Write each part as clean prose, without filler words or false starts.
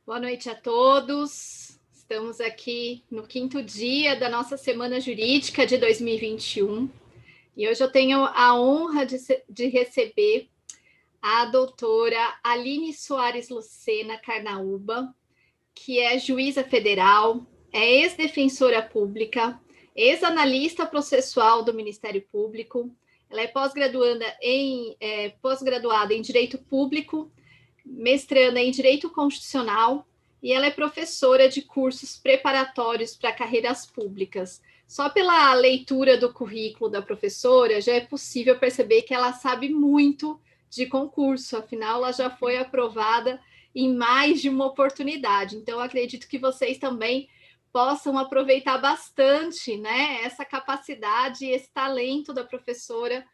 Boa noite a todos. Estamos aqui no quinto dia da nossa Semana Jurídica de 2021 e hoje eu tenho a honra de receber a doutora Aline Soares Lucena Carnaúba, que é juíza federal, é ex-defensora pública, ex-analista processual do Ministério Público. Ela é pós-graduada em Direito Público, mestranda em Direito Constitucional e ela é professora de cursos preparatórios para carreiras públicas. Só pela leitura do currículo da professora já é possível perceber que ela sabe muito de concurso, afinal ela já foi aprovada em mais de uma oportunidade. Então acredito que vocês também possam aproveitar bastante, né, essa capacidade, esse talento da professora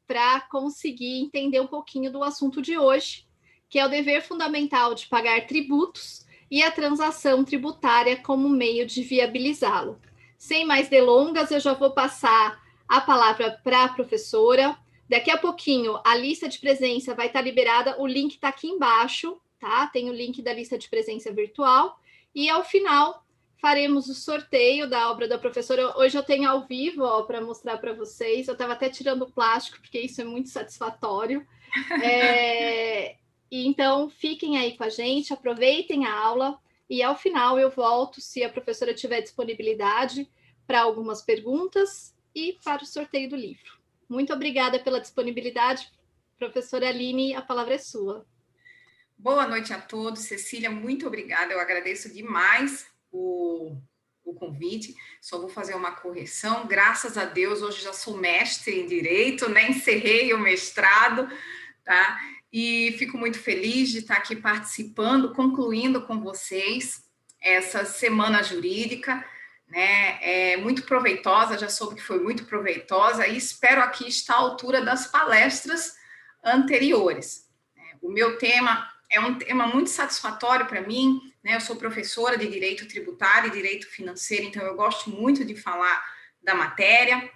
para conseguir entender um pouquinho do assunto de hoje, que é o dever fundamental de pagar tributos e a transação tributária como meio de viabilizá-lo. Sem mais delongas, eu já vou passar a palavra para a professora. Daqui a pouquinho, a lista de presença vai estar liberada, o link está aqui embaixo, tá? Tem o link da lista de presença virtual. E ao final, faremos o sorteio da obra da professora. Hoje eu tenho ao vivo, para mostrar para vocês. Eu estava até tirando o plástico, porque isso é muito satisfatório. Então, fiquem aí com a gente, aproveitem a aula e ao final eu volto, se a professora tiver disponibilidade, para algumas perguntas e para o sorteio do livro. Muito obrigada pela disponibilidade. Professora Aline, a palavra é sua. Boa noite a todos. Cecília, muito obrigada. Eu agradeço demais o convite. Só vou fazer uma correção. Graças a Deus, hoje já sou mestre em Direito, né? Encerrei o mestrado, tá? E fico muito feliz de estar aqui participando, concluindo com vocês essa semana jurídica, né? É muito proveitosa, já soube que foi muito proveitosa e espero aqui estar à altura das palestras anteriores. O meu tema é um tema muito satisfatório para mim, né? Eu sou professora de Direito Tributário e Direito Financeiro, então eu gosto muito de falar da matéria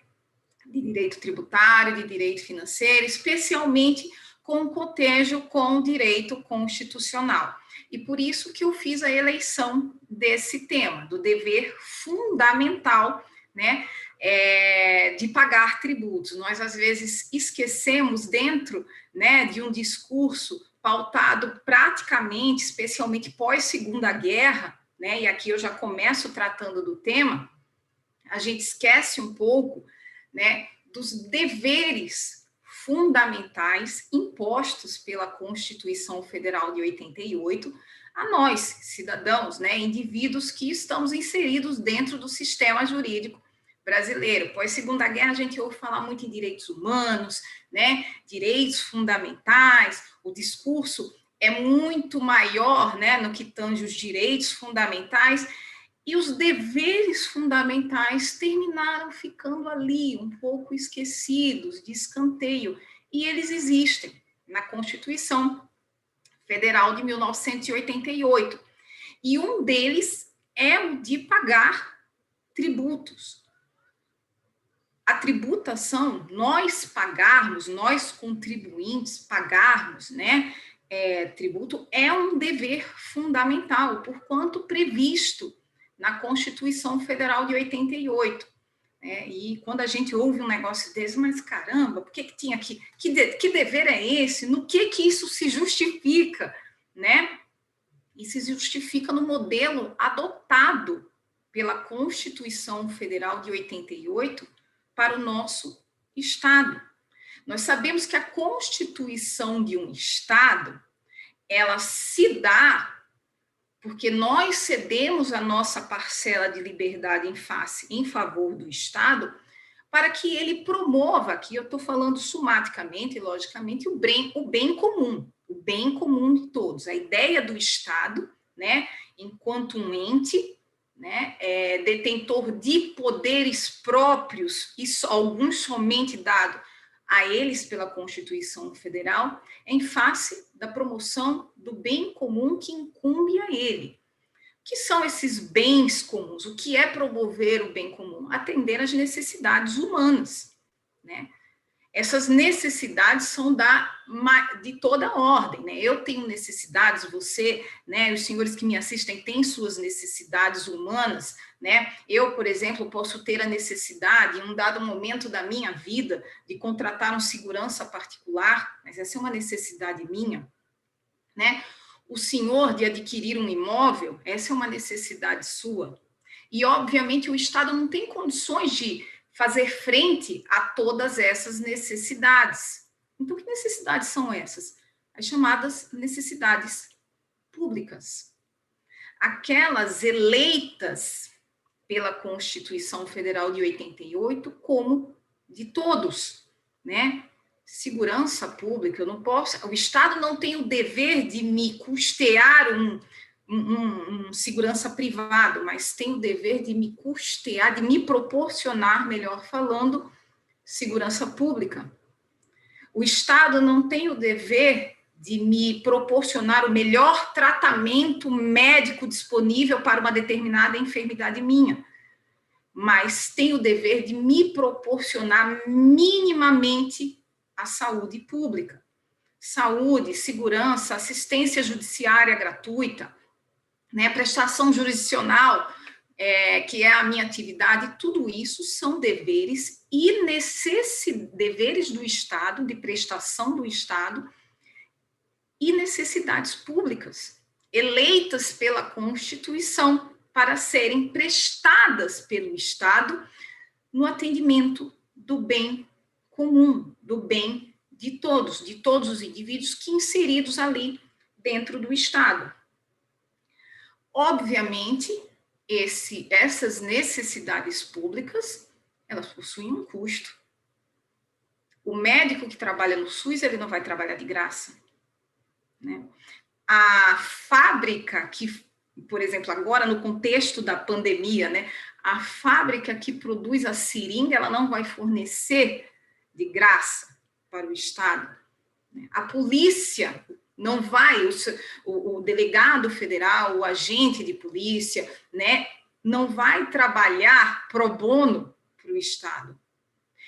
de Direito Tributário, de Direito Financeiro, especialmente com cotejo com o direito constitucional. E por isso que eu fiz a eleição desse tema, do dever fundamental, né, de pagar tributos. Nós, às vezes, esquecemos dentro, né, de um discurso pautado praticamente, especialmente pós-Segunda Guerra, né, e aqui eu já começo tratando do tema, a gente esquece um pouco, né, dos deveres fundamentais impostos pela Constituição Federal de 88 a nós, cidadãos, né, indivíduos que estamos inseridos dentro do sistema jurídico brasileiro. Pós-Segunda Guerra, a gente ouve falar muito em direitos humanos, né, direitos fundamentais, o discurso é muito maior, né, no que tange os direitos fundamentais, e os deveres fundamentais terminaram ficando ali, um pouco esquecidos, de escanteio, e eles existem na Constituição Federal de 1988. E um deles é o de pagar tributos. A tributação, nós pagarmos, nós contribuintes pagarmos, né, tributo é um dever fundamental, porquanto previsto na Constituição Federal de 88. E quando a gente ouve um negócio desse, mas caramba, por que tinha aqui? Que dever é esse? No que isso se justifica? Né? E se justifica no modelo adotado pela Constituição Federal de 88 para o nosso Estado. Nós sabemos que a constituição de um Estado, ela se dá porque nós cedemos a nossa parcela de liberdade em favor do Estado para que ele promova, aqui eu estou falando sumaticamente e logicamente, o bem comum de todos. A ideia do Estado, né, enquanto um ente, né, detentor de poderes próprios, e alguns somente dado a eles pela Constituição Federal, em face da promoção do bem comum que incumbe a ele. O que são esses bens comuns? O que é promover o bem comum? Atender às necessidades humanas, né? Essas necessidades são de toda ordem, né? Eu tenho necessidades, você, né, os senhores que me assistem têm suas necessidades humanas, né? Eu, por exemplo, posso ter a necessidade, em um dado momento da minha vida, de contratar um segurança particular, mas essa é uma necessidade minha, né? O senhor de adquirir um imóvel, essa é uma necessidade sua. E, obviamente, o Estado não tem condições de fazer frente a todas essas necessidades. Então, que necessidades são essas? As chamadas necessidades públicas. Aquelas eleitas pela Constituição Federal de 88 como de todos, né? Segurança pública, eu não posso, o Estado não tem o dever de me custear um segurança privado, mas tem o dever de me custear, de me proporcionar, melhor falando, segurança pública. O Estado não tem o dever de me proporcionar o melhor tratamento médico disponível para uma determinada enfermidade minha, mas tem o dever de me proporcionar minimamente a saúde pública. Saúde, segurança, assistência judiciária gratuita, né, prestação jurisdicional, que é a minha atividade, tudo isso são deveres e deveres do Estado, de prestação do Estado, e necessidades públicas, eleitas pela Constituição para serem prestadas pelo Estado no atendimento do bem comum, do bem de todos os indivíduos que inseridos ali dentro do Estado. Obviamente, essas necessidades públicas, elas possuem um custo. O médico que trabalha no SUS, ele não vai trabalhar de graça, né? A fábrica que, por exemplo, agora no contexto da pandemia, né, a fábrica que produz a seringa, ela não vai fornecer de graça para o Estado. A polícia não vai, o delegado federal, o agente de polícia, né, não vai trabalhar pro bono para o Estado.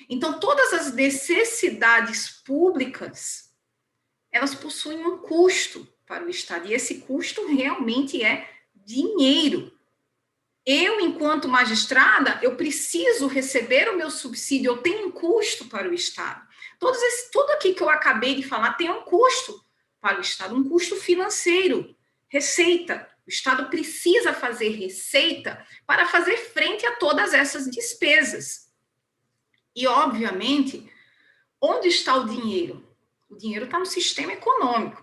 Então, todas as necessidades públicas, elas possuem um custo para o Estado, e esse custo realmente é dinheiro. Eu, enquanto magistrada, eu preciso receber o meu subsídio, eu tenho um custo para o Estado. Tudo aqui que eu acabei de falar tem um custo para o Estado, um custo financeiro, receita. O Estado precisa fazer receita para fazer frente a todas essas despesas. E, obviamente, onde está o dinheiro? O dinheiro está no sistema econômico.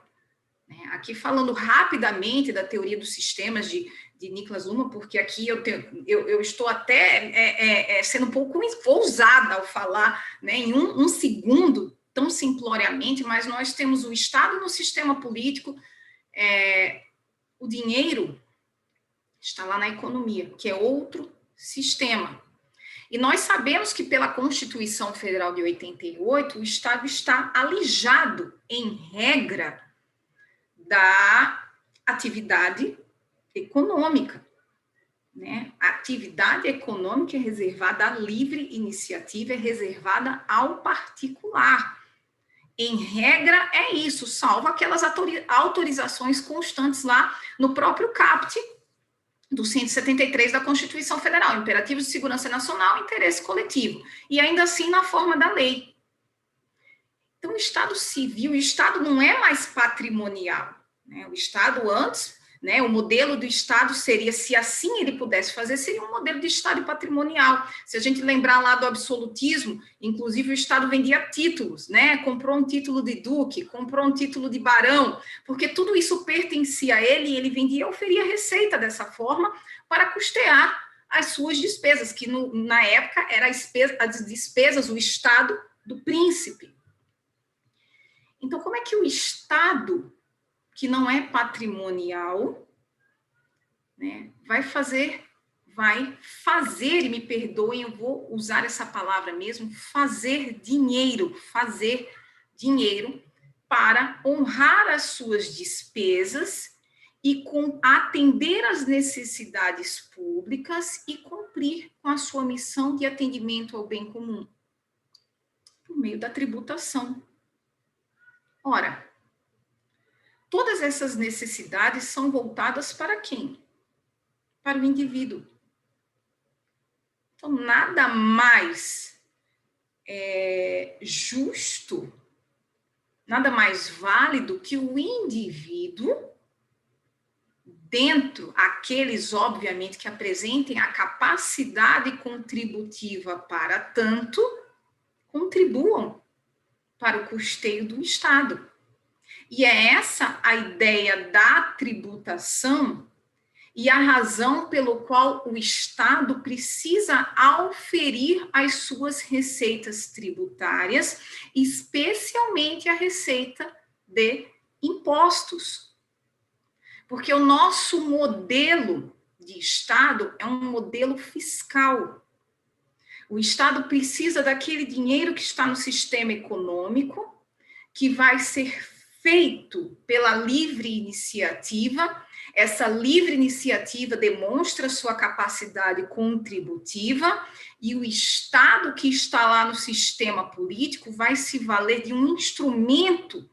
Aqui falando rapidamente da teoria dos sistemas de Niklas Luhmann, porque aqui eu estou até sendo um pouco ousada ao falar, né, em um segundo, tão simploriamente, mas nós temos o Estado no sistema político, o dinheiro está lá na economia, que é outro sistema. E nós sabemos que pela Constituição Federal de 88, o Estado está alijado, em regra, da atividade econômica, né? A atividade econômica é reservada à livre iniciativa, é reservada ao particular. Em regra, é isso, salvo aquelas autorizações constantes lá no próprio caput do 173 da Constituição Federal, imperativos de segurança nacional, interesse coletivo, e ainda assim na forma da lei. Então, o Estado civil, o Estado não é mais patrimonial, né? O Estado antes, né, o modelo do Estado seria, se assim ele pudesse fazer, seria um modelo de Estado patrimonial. Se a gente lembrar lá do absolutismo, inclusive o Estado vendia títulos, né? Comprou um título de duque, comprou um título de barão, porque tudo isso pertencia a ele e ele vendia e oferia receita dessa forma para custear as suas despesas, que na época eram as despesas, o Estado do príncipe. Então, como é que o Estado, que não é patrimonial, né, vai fazer, e me perdoem, eu vou usar essa palavra mesmo, fazer dinheiro para honrar as suas despesas e atender às necessidades públicas e cumprir com a sua missão de atendimento ao bem comum. Por meio da tributação. Ora, todas essas necessidades são voltadas para quem? Para o indivíduo. Então, nada mais justo, nada mais válido que o indivíduo, dentro aqueles, obviamente, que apresentem a capacidade contributiva para tanto, contribuam para o custeio do Estado. E é essa a ideia da tributação e a razão pelo qual o Estado precisa auferir as suas receitas tributárias, especialmente a receita de impostos. Porque o nosso modelo de Estado é um modelo fiscal. O Estado precisa daquele dinheiro que está no sistema econômico, que vai ser feito pela livre iniciativa. Essa livre iniciativa demonstra sua capacidade contributiva e o Estado que está lá no sistema político vai se valer de um instrumento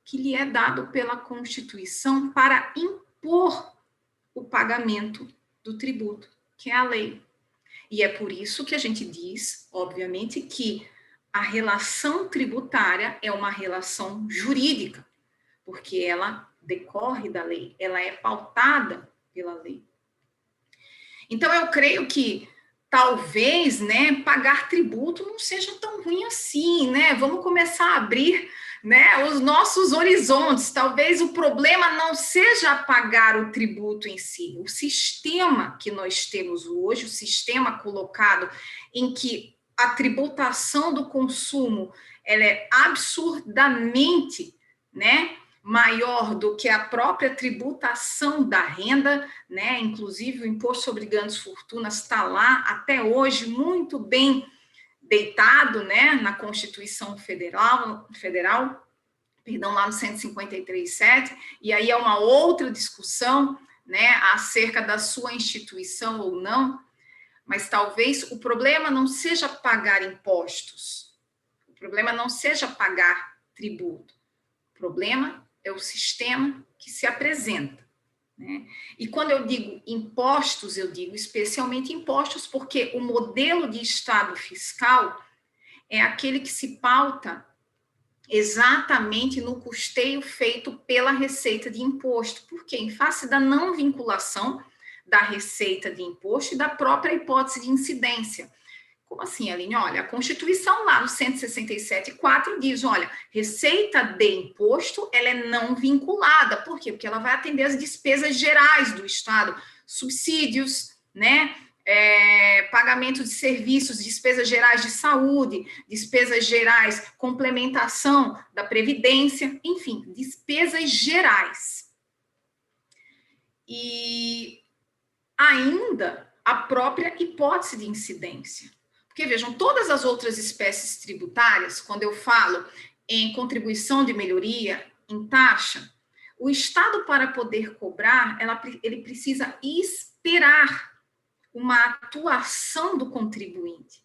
que lhe é dado pela Constituição para impor o pagamento do tributo, que é a lei. E é por isso que a gente diz, obviamente, que a relação tributária é uma relação jurídica, porque ela decorre da lei, ela é pautada pela lei. Então, eu creio que talvez, né, pagar tributo não seja tão ruim assim, né? Vamos começar a abrir, né, os nossos horizontes. Talvez o problema não seja pagar o tributo em si, o sistema que nós temos hoje, o sistema colocado em que a tributação do consumo ela é absurdamente, né, maior do que a própria tributação da renda, né? Inclusive o imposto sobre grandes fortunas está lá até hoje muito bem deitado, né, na Constituição Federal, perdão, lá no 153.7, e aí é uma outra discussão, né, acerca da sua instituição ou não, mas talvez o problema não seja pagar impostos, o problema não seja pagar tributo, o problema é o sistema que se apresenta, né? E quando eu digo impostos, eu digo especialmente impostos, porque o modelo de Estado fiscal é aquele que se pauta exatamente no custeio feito pela receita de imposto. Por quê? Em face da não vinculação da receita de imposto e da própria hipótese de incidência. Como assim, Aline? Olha, a Constituição lá no 167.4 diz, olha, receita de imposto, ela é não vinculada. Por quê? Porque ela vai atender as despesas gerais do Estado, subsídios, né? Pagamento de serviços, despesas gerais de saúde, despesas gerais, complementação da Previdência, enfim, despesas gerais. E ainda a própria hipótese de incidência. Porque, vejam, todas as outras espécies tributárias, quando eu falo em contribuição de melhoria, em taxa, o Estado, para poder cobrar, ele precisa esperar uma atuação do contribuinte.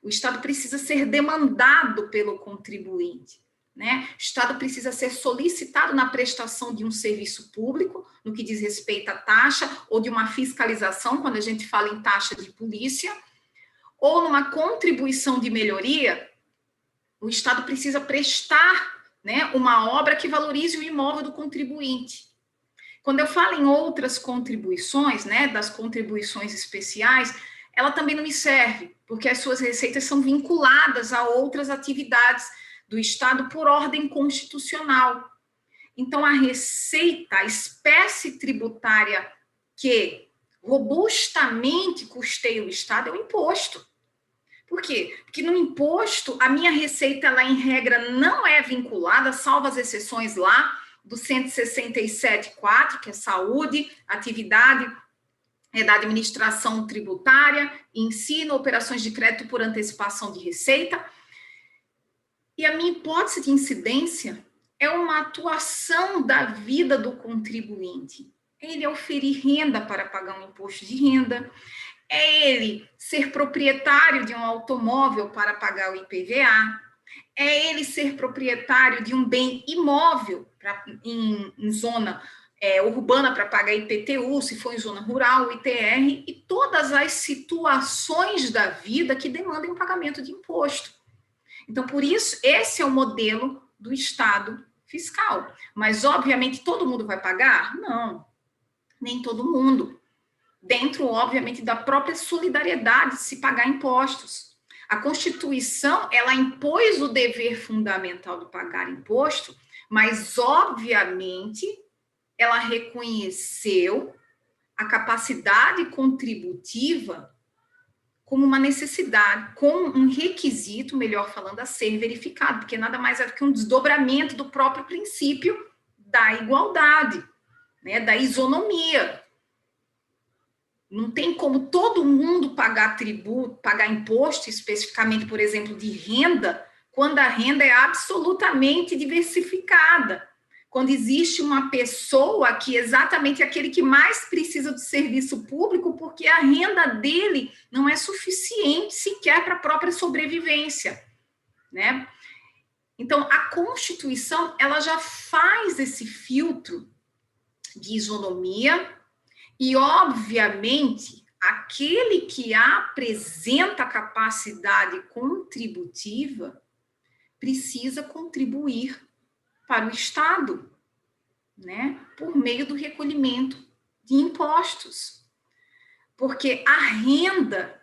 O Estado precisa ser demandado pelo contribuinte, né? O Estado precisa ser solicitado na prestação de um serviço público, no que diz respeito à taxa, ou de uma fiscalização, quando a gente fala em taxa de polícia, ou numa contribuição de melhoria, o Estado precisa prestar, né, uma obra que valorize o imóvel do contribuinte. Quando eu falo em outras contribuições, né, das contribuições especiais, ela também não me serve, porque as suas receitas são vinculadas a outras atividades do Estado por ordem constitucional. Então, a receita, a espécie tributária que robustamente custeia o Estado é o imposto. Por quê? Porque no imposto, a minha receita, ela em regra não é vinculada, salvo as exceções lá do 167.4, que é saúde, atividade da administração tributária, ensino, operações de crédito por antecipação de receita. E a minha hipótese de incidência é uma atuação da vida do contribuinte. Ele oferir renda para pagar um imposto de renda, é ele ser proprietário de um automóvel para pagar o IPVA, É ele ser proprietário de um bem imóvel em zona urbana para pagar IPTU, se for em zona rural, ITR, e todas as situações da vida que demandem o pagamento de imposto. Então, por isso, esse é o modelo do Estado fiscal. Mas, obviamente, todo mundo vai pagar? Não, nem todo mundo. Dentro, obviamente, da própria solidariedade de se pagar impostos. A Constituição, ela impôs o dever fundamental de pagar imposto, mas, obviamente, ela reconheceu a capacidade contributiva como uma necessidade, como um requisito, melhor falando, a ser verificado, porque nada mais é do que um desdobramento do próprio princípio da igualdade, né, da isonomia. Não tem como todo mundo pagar tributo, pagar imposto, especificamente, por exemplo, de renda, quando a renda é absolutamente diversificada. Quando existe uma pessoa que é exatamente aquele que mais precisa do serviço público, porque a renda dele não é suficiente sequer para a própria sobrevivência, né? Então, a Constituição, ela já faz esse filtro de isonomia e, obviamente, aquele que apresenta capacidade contributiva precisa contribuir para o Estado, né, por meio do recolhimento de impostos. Porque a renda,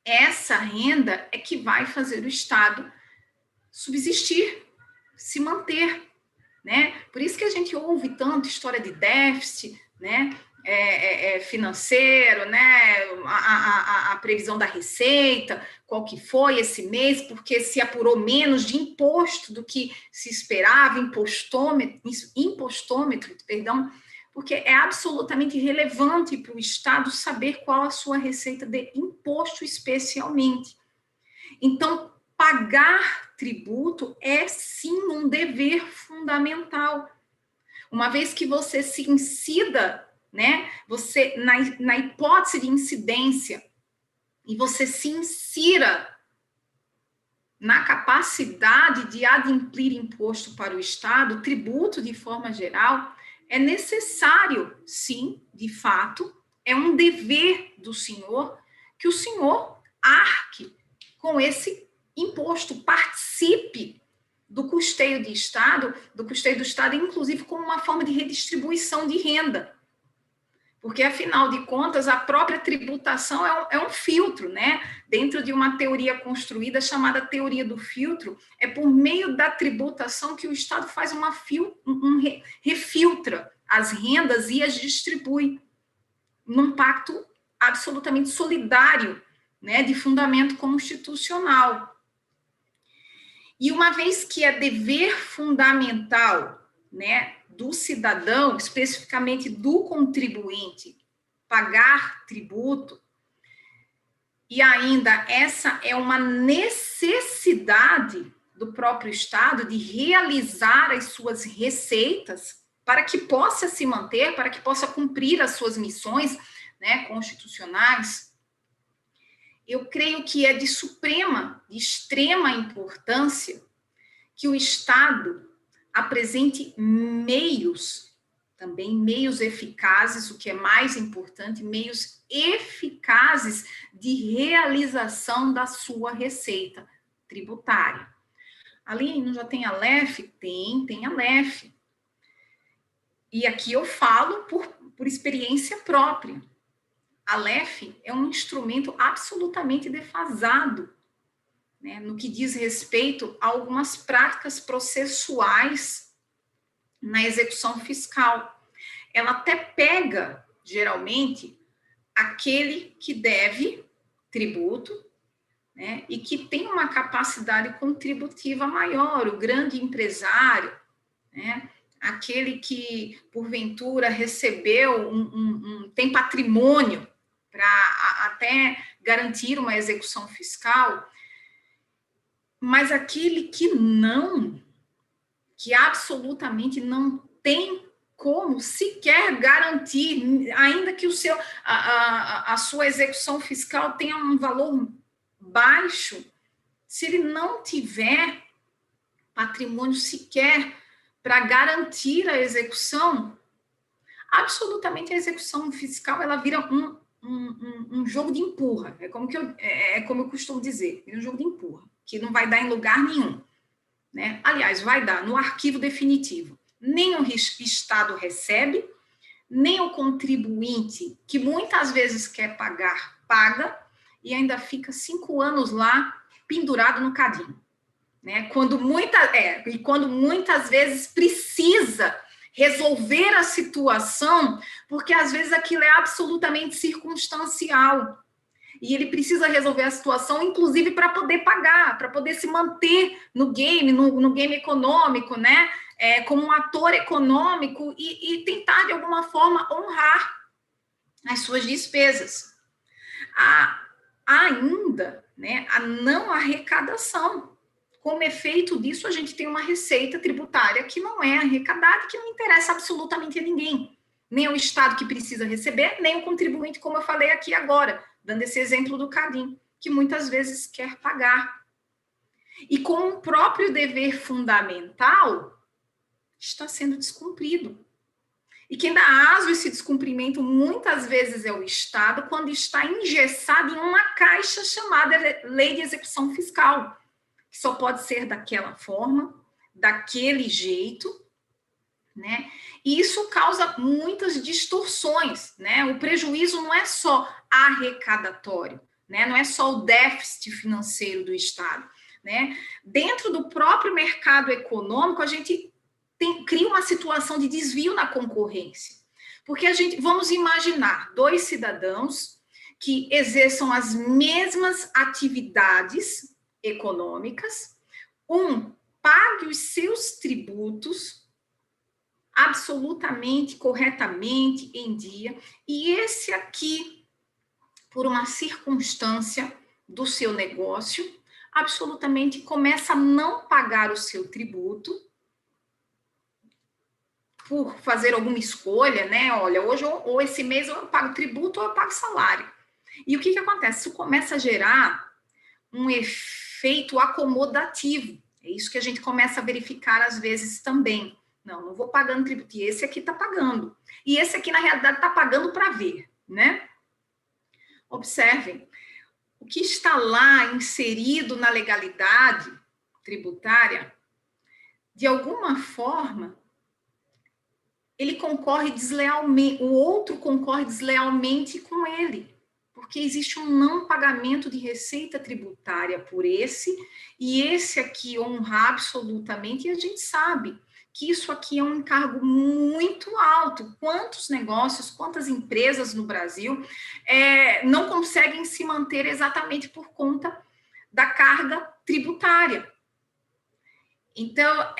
essa renda é que vai fazer o Estado subsistir, se manter, né? Por isso que a gente ouve tanto história de déficit, né, financeiro, né, a previsão da receita, qual que foi esse mês, porque se apurou menos de imposto do que se esperava, impostômetro, perdão, porque é absolutamente relevante para o Estado saber qual a sua receita de imposto especialmente. Então, pagar tributo é sim um dever fundamental. Uma vez que você se incida, né, você, na hipótese de incidência, e você se insira na capacidade de adimplir imposto para o Estado, tributo de forma geral, é necessário, sim, de fato, é um dever do senhor que o senhor arque com esse imposto, participe do custeio de Estado, do custeio do Estado, inclusive como uma forma de redistribuição de renda. Porque, afinal de contas, a própria tributação é um filtro, né? Dentro de uma teoria construída chamada teoria do filtro, é por meio da tributação que o Estado faz refiltra as rendas e as distribui num pacto absolutamente solidário, né? De fundamento constitucional. E uma vez que é dever fundamental, né, do cidadão, especificamente do contribuinte, pagar tributo, e ainda essa é uma necessidade do próprio Estado de realizar as suas receitas para que possa se manter, para que possa cumprir as suas missões, né, constitucionais. Eu creio que é de extrema importância que o Estado apresente meios, também meios eficazes, o que é mais importante, meios eficazes de realização da sua receita tributária. Aline, já tem a LEF? Tem a LEF. E aqui eu falo por experiência própria. A LEF é um instrumento absolutamente defasado, né, no que diz respeito a algumas práticas processuais na execução fiscal. Ela até pega, geralmente, aquele que deve tributo, né, e que tem uma capacidade contributiva maior, o grande empresário, né, aquele que, porventura, recebeu, tem patrimônio para até garantir uma execução fiscal, mas aquele que absolutamente não tem como sequer garantir, ainda que a sua execução fiscal tenha um valor baixo, se ele não tiver patrimônio sequer para garantir a execução, absolutamente a execução fiscal ela vira um jogo de empurra. É como eu costumo dizer, é um jogo de empurra, que não vai dar em lugar nenhum. Né? Aliás, vai dar no arquivo definitivo. Nem o Estado recebe, nem o contribuinte, que muitas vezes quer pagar, paga, e ainda fica 5 anos lá pendurado no cadinho. Né? Quando muitas vezes precisa resolver a situação, porque às vezes aquilo é absolutamente circunstancial. E ele precisa resolver a situação, inclusive para poder pagar, para poder se manter no game, no game econômico, né? Como um ator econômico e tentar, de alguma forma, honrar as suas despesas. Há ainda, né, a não arrecadação. Como efeito disso, a gente tem uma receita tributária que não é arrecadada, que não interessa absolutamente a ninguém. Nem o Estado que precisa receber, nem o contribuinte, como eu falei aqui agora, dando esse exemplo do CADIM, que muitas vezes quer pagar. E com o próprio dever fundamental, está sendo descumprido. E quem dá aso a esse descumprimento muitas vezes é o Estado, quando está engessado em uma caixa chamada Lei de Execução Fiscal, que só pode ser daquela forma, daquele jeito, né? E isso causa muitas distorções, né? O prejuízo não é só arrecadatório, né? Não é só o déficit financeiro do Estado, né? Dentro do próprio mercado econômico, a gente cria uma situação de desvio na concorrência. Porque vamos imaginar 2 cidadãos que exerçam as mesmas atividades econômicas, um pague os seus tributos absolutamente, corretamente, em dia, e esse aqui, por uma circunstância do seu negócio, absolutamente começa a não pagar o seu tributo, por fazer alguma escolha, né? Olha, hoje ou esse mês eu pago tributo ou eu pago salário. E o que acontece? Isso começa a gerar um efeito acomodativo. É isso que a gente começa a verificar às vezes também. Não vou pagando tributo. E esse aqui está pagando. E esse aqui, na realidade, está pagando para ver, né? Observem, o que está lá inserido na legalidade tributária, de alguma forma, ele concorre deslealmente, o outro concorre deslealmente com ele, porque existe um não pagamento de receita tributária por esse, e esse aqui honra absolutamente, e a gente sabe que isso aqui é um encargo muito alto. Quantos negócios, quantas empresas no Brasil não conseguem se manter exatamente por conta da carga tributária? Então,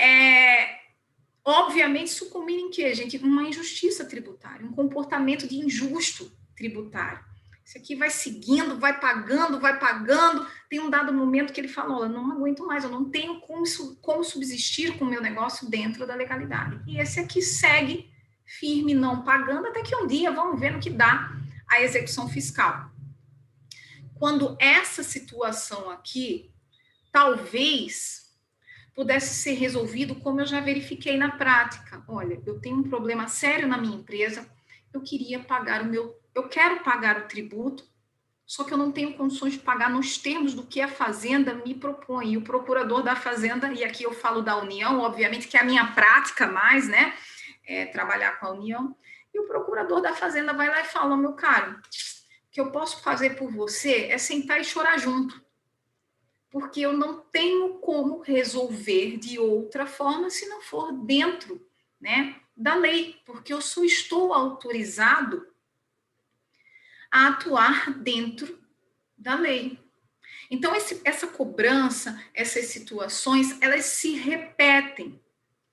obviamente, isso culmina em quê, gente? Uma injustiça tributária, um comportamento de injusto tributário. Isso aqui vai seguindo, vai pagando. Tem um dado momento que ele falou, eu não aguento mais, eu não tenho como subsistir com o meu negócio dentro da legalidade. E esse aqui segue firme, não pagando, até que um dia vamos ver no que dá a execução fiscal. Quando essa situação aqui, talvez pudesse ser resolvido como eu já verifiquei na prática. Olha, eu tenho um problema sério na minha empresa, eu quero pagar o tributo, só que eu não tenho condições de pagar nos termos do que a Fazenda me propõe. E o procurador da Fazenda, e aqui eu falo da União, obviamente que é a minha prática mais, né, trabalhar com a União, e o procurador da Fazenda vai lá e fala, meu caro, o que eu posso fazer por você é sentar e chorar junto, porque eu não tenho como resolver de outra forma se não for dentro, né, da lei, porque eu só estou autorizado a atuar dentro da lei. Então, essa cobrança, essas situações, elas se repetem,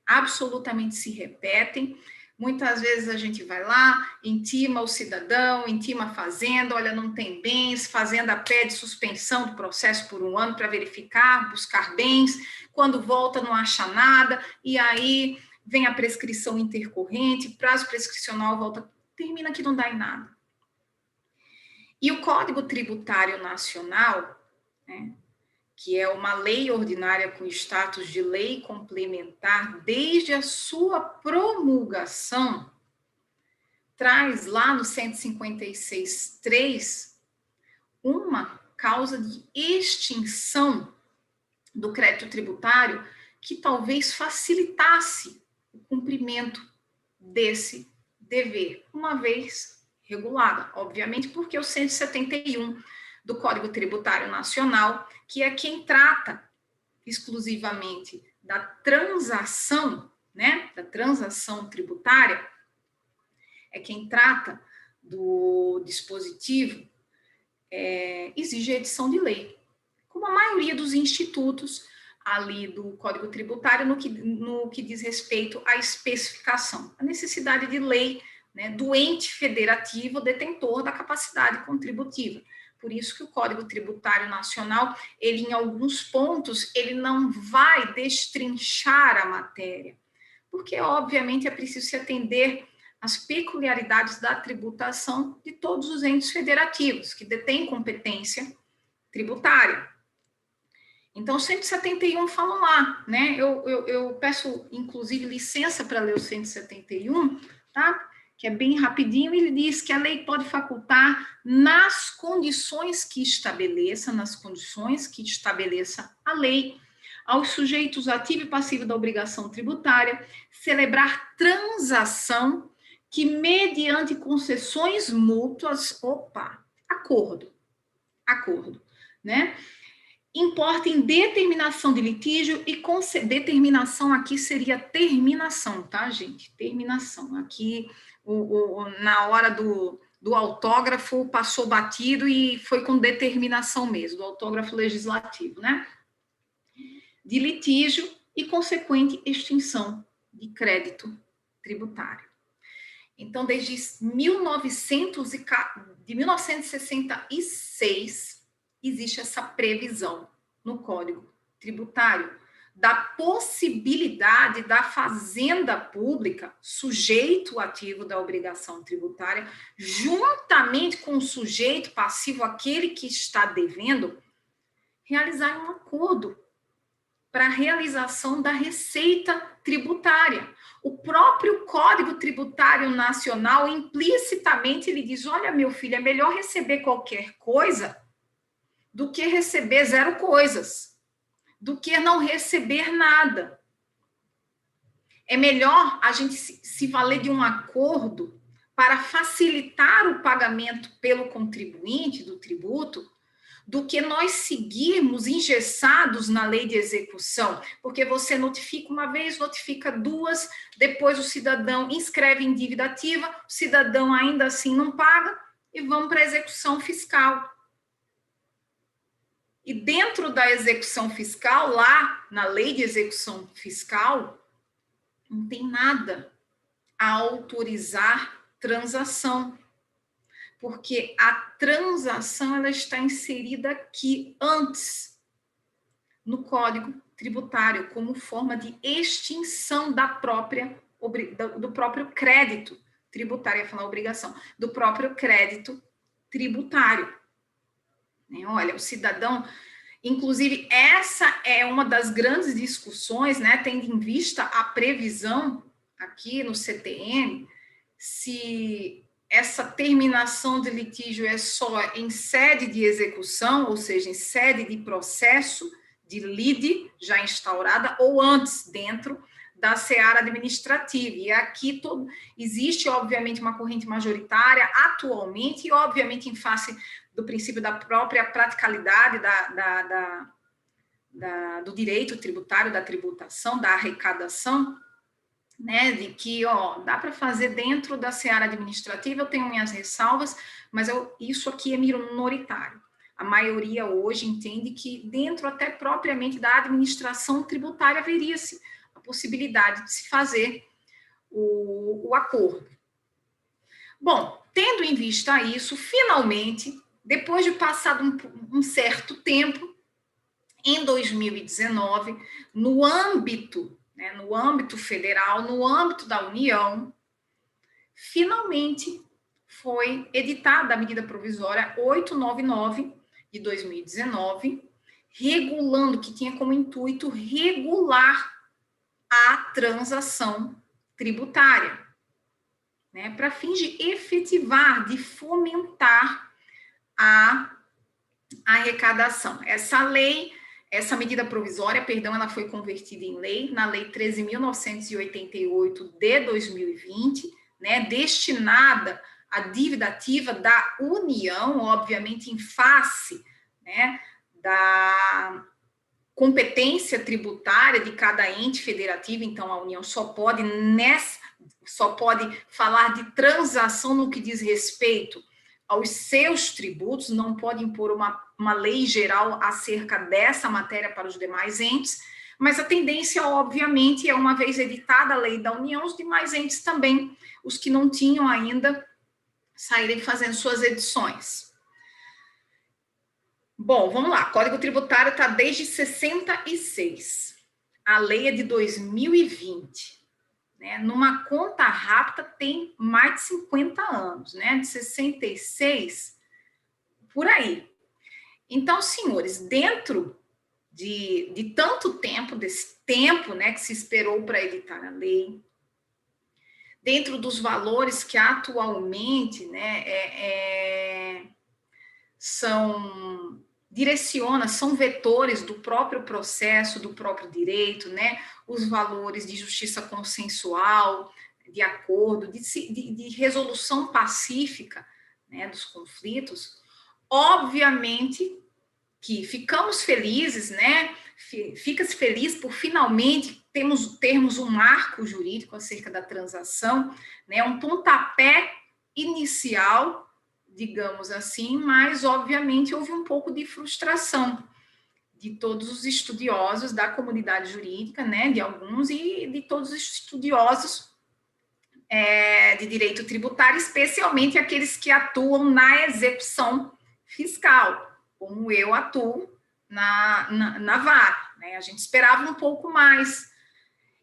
absolutamente se repetem. Muitas vezes a gente vai lá, intima o cidadão, intima a fazenda, olha, não tem bens, fazenda pede suspensão do processo por 1 ano para verificar, buscar bens, quando volta não acha nada, e aí vem a prescrição intercorrente, prazo prescricional volta, termina que não dá em nada. E o Código Tributário Nacional, né, que é uma lei ordinária com status de lei complementar, desde a sua promulgação, traz lá no 156.3 uma causa de extinção do crédito tributário que talvez facilitasse o cumprimento desse dever, uma vez regulada, obviamente, porque o 171 do Código Tributário Nacional, que é quem trata exclusivamente da transação, né, da transação tributária, é quem trata do dispositivo, exige a edição de lei, como a maioria dos institutos ali do Código Tributário no que diz respeito à especificação, a necessidade de lei, né, do ente federativo detentor da capacidade contributiva. Por isso que o Código Tributário Nacional, ele em alguns pontos, ele não vai destrinchar a matéria, porque obviamente é preciso se atender às peculiaridades da tributação de todos os entes federativos que detêm competência tributária. Então, 171 falam lá, né? Eu peço, inclusive, licença para ler o 171, tá? Que é bem rapidinho. Ele diz que a lei pode facultar nas condições que estabeleça a lei, aos sujeitos ativo e passivo da obrigação tributária, celebrar transação que, mediante concessões mútuas, acordo, né? Importa em determinação de litígio e determinação aqui seria terminação, tá, gente? Terminação. Aqui, na hora do autógrafo, passou batido e foi com determinação mesmo, do autógrafo legislativo, né? De litígio e consequente extinção de crédito tributário. Então, desde 1966, existe essa previsão no Código Tributário da possibilidade da fazenda pública, sujeito ativo da obrigação tributária, juntamente com o sujeito passivo, aquele que está devendo, realizar um acordo para a realização da receita tributária. O próprio Código Tributário Nacional, implicitamente, ele diz, olha, meu filho, é melhor receber qualquer coisa do que receber zero coisas, do que não receber nada. É melhor a gente se valer de um acordo para facilitar o pagamento pelo contribuinte do tributo, do que nós seguirmos engessados na lei de execução, porque você notifica uma vez, notifica duas, depois o cidadão inscreve em dívida ativa, o cidadão ainda assim não paga e vamos para a execução fiscal. E dentro da execução fiscal, lá na lei de execução fiscal, não tem nada a autorizar transação, porque a transação ela está inserida aqui antes, no Código Tributário, como forma de extinção do próprio crédito tributário, ia falar obrigação, do próprio crédito tributário. Olha, o cidadão, inclusive, essa é uma das grandes discussões, né, tendo em vista a previsão aqui no CTN, se essa terminação de litígio é só em sede de execução, ou seja, em sede de processo de lide já instaurada, ou antes, dentro da seara administrativa. E aqui existe, obviamente, uma corrente majoritária atualmente, e, obviamente, em face do princípio da própria praticalidade do direito tributário, da tributação, da arrecadação, né, de que, dá para fazer dentro da seara administrativa, eu tenho minhas ressalvas, mas isso aqui é minoritário. A maioria hoje entende que dentro até propriamente da administração tributária haveria-se a possibilidade de se fazer o acordo. Bom, tendo em vista isso, finalmente, depois de passado um certo tempo, em 2019, no âmbito federal, no âmbito da União, finalmente foi editada a medida provisória 899 de 2019, regulando, que tinha como intuito regular a transação tributária, né, para fins de efetivar, de fomentar a arrecadação. Essa medida provisória, perdão, ela foi convertida em lei, na Lei 13.988 de 2020, né, destinada à dívida ativa da União, obviamente em face, né, da competência tributária de cada ente federativo. Então a União só pode falar de transação no que diz respeito aos seus tributos, não pode impor uma lei geral acerca dessa matéria para os demais entes, mas a tendência, obviamente, é, uma vez editada a lei da União, os demais entes também, os que não tinham ainda, saírem fazendo suas edições. Bom, vamos lá. Código Tributário está desde 66. A lei é de 2020. Né? Numa conta rápida, tem mais de 50 anos, né? De 66, por aí. Então, senhores, dentro de tanto tempo, desse tempo, né, que se esperou para editar a lei, dentro dos valores que atualmente, né, são vetores do próprio processo, do próprio direito, né? Os valores de justiça consensual, de acordo, de resolução pacífica, né, dos conflitos. Obviamente que ficamos felizes, né? Fica-se feliz por finalmente termos um marco jurídico acerca da transação, né? Um pontapé inicial, digamos assim, mas obviamente houve um pouco de frustração de todos os estudiosos da comunidade jurídica, né, de alguns e de todos os estudiosos de direito tributário, especialmente aqueles que atuam na execução fiscal, como eu atuo na VAR, né? A gente esperava um pouco mais.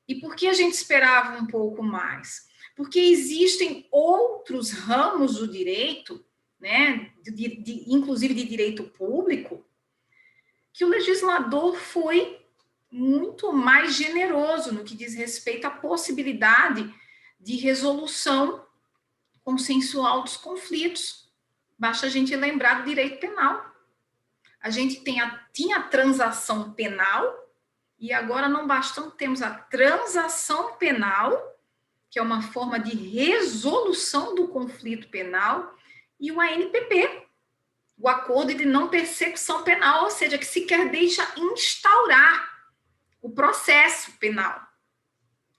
E por que a gente esperava um pouco mais? Porque existem outros ramos do direito, né, inclusive de direito público, que o legislador foi muito mais generoso no que diz respeito à possibilidade de resolução consensual dos conflitos. Basta a gente lembrar do direito penal. A gente tinha a transação penal e agora não bastante temos a transação penal, que é uma forma de resolução do conflito penal, e o ANPP, o Acordo de Não Persecução Penal, ou seja, que sequer deixa instaurar o processo penal.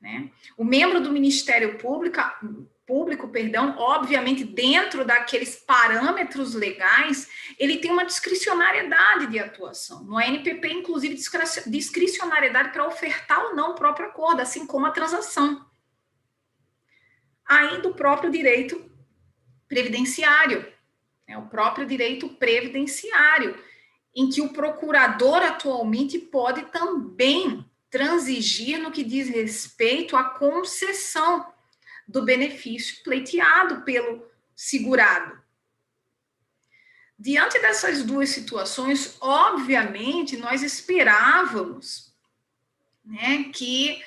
Né? O membro do Ministério Público, obviamente, dentro daqueles parâmetros legais, ele tem uma discricionariedade de atuação. No ANPP, inclusive, discricionariedade para ofertar ou não o próprio acordo, assim como a transação. Ainda o próprio direito previdenciário, né, o próprio direito previdenciário, em que o procurador atualmente pode também transigir no que diz respeito à concessão do benefício pleiteado pelo segurado. Diante dessas duas situações, obviamente, nós esperávamos, né, que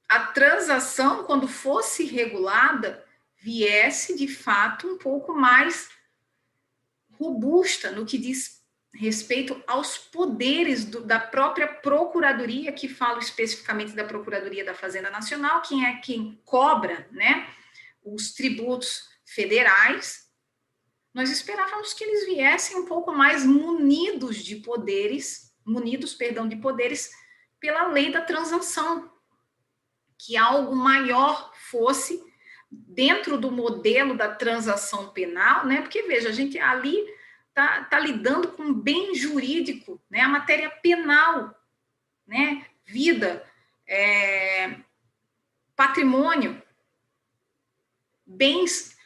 a transação, quando fosse regulada, viesse, de fato, um pouco mais robusta no que diz respeito aos poderes da própria Procuradoria, que falo especificamente da Procuradoria da Fazenda Nacional, quem cobra, né, os tributos federais. Nós esperávamos que eles viessem um pouco mais munidos de poderes pela lei da transação, que algo maior fosse dentro do modelo da transação penal, né? Porque, veja, a gente ali está lidando com bem jurídico, né? A matéria penal, né? Vida, patrimônio, bens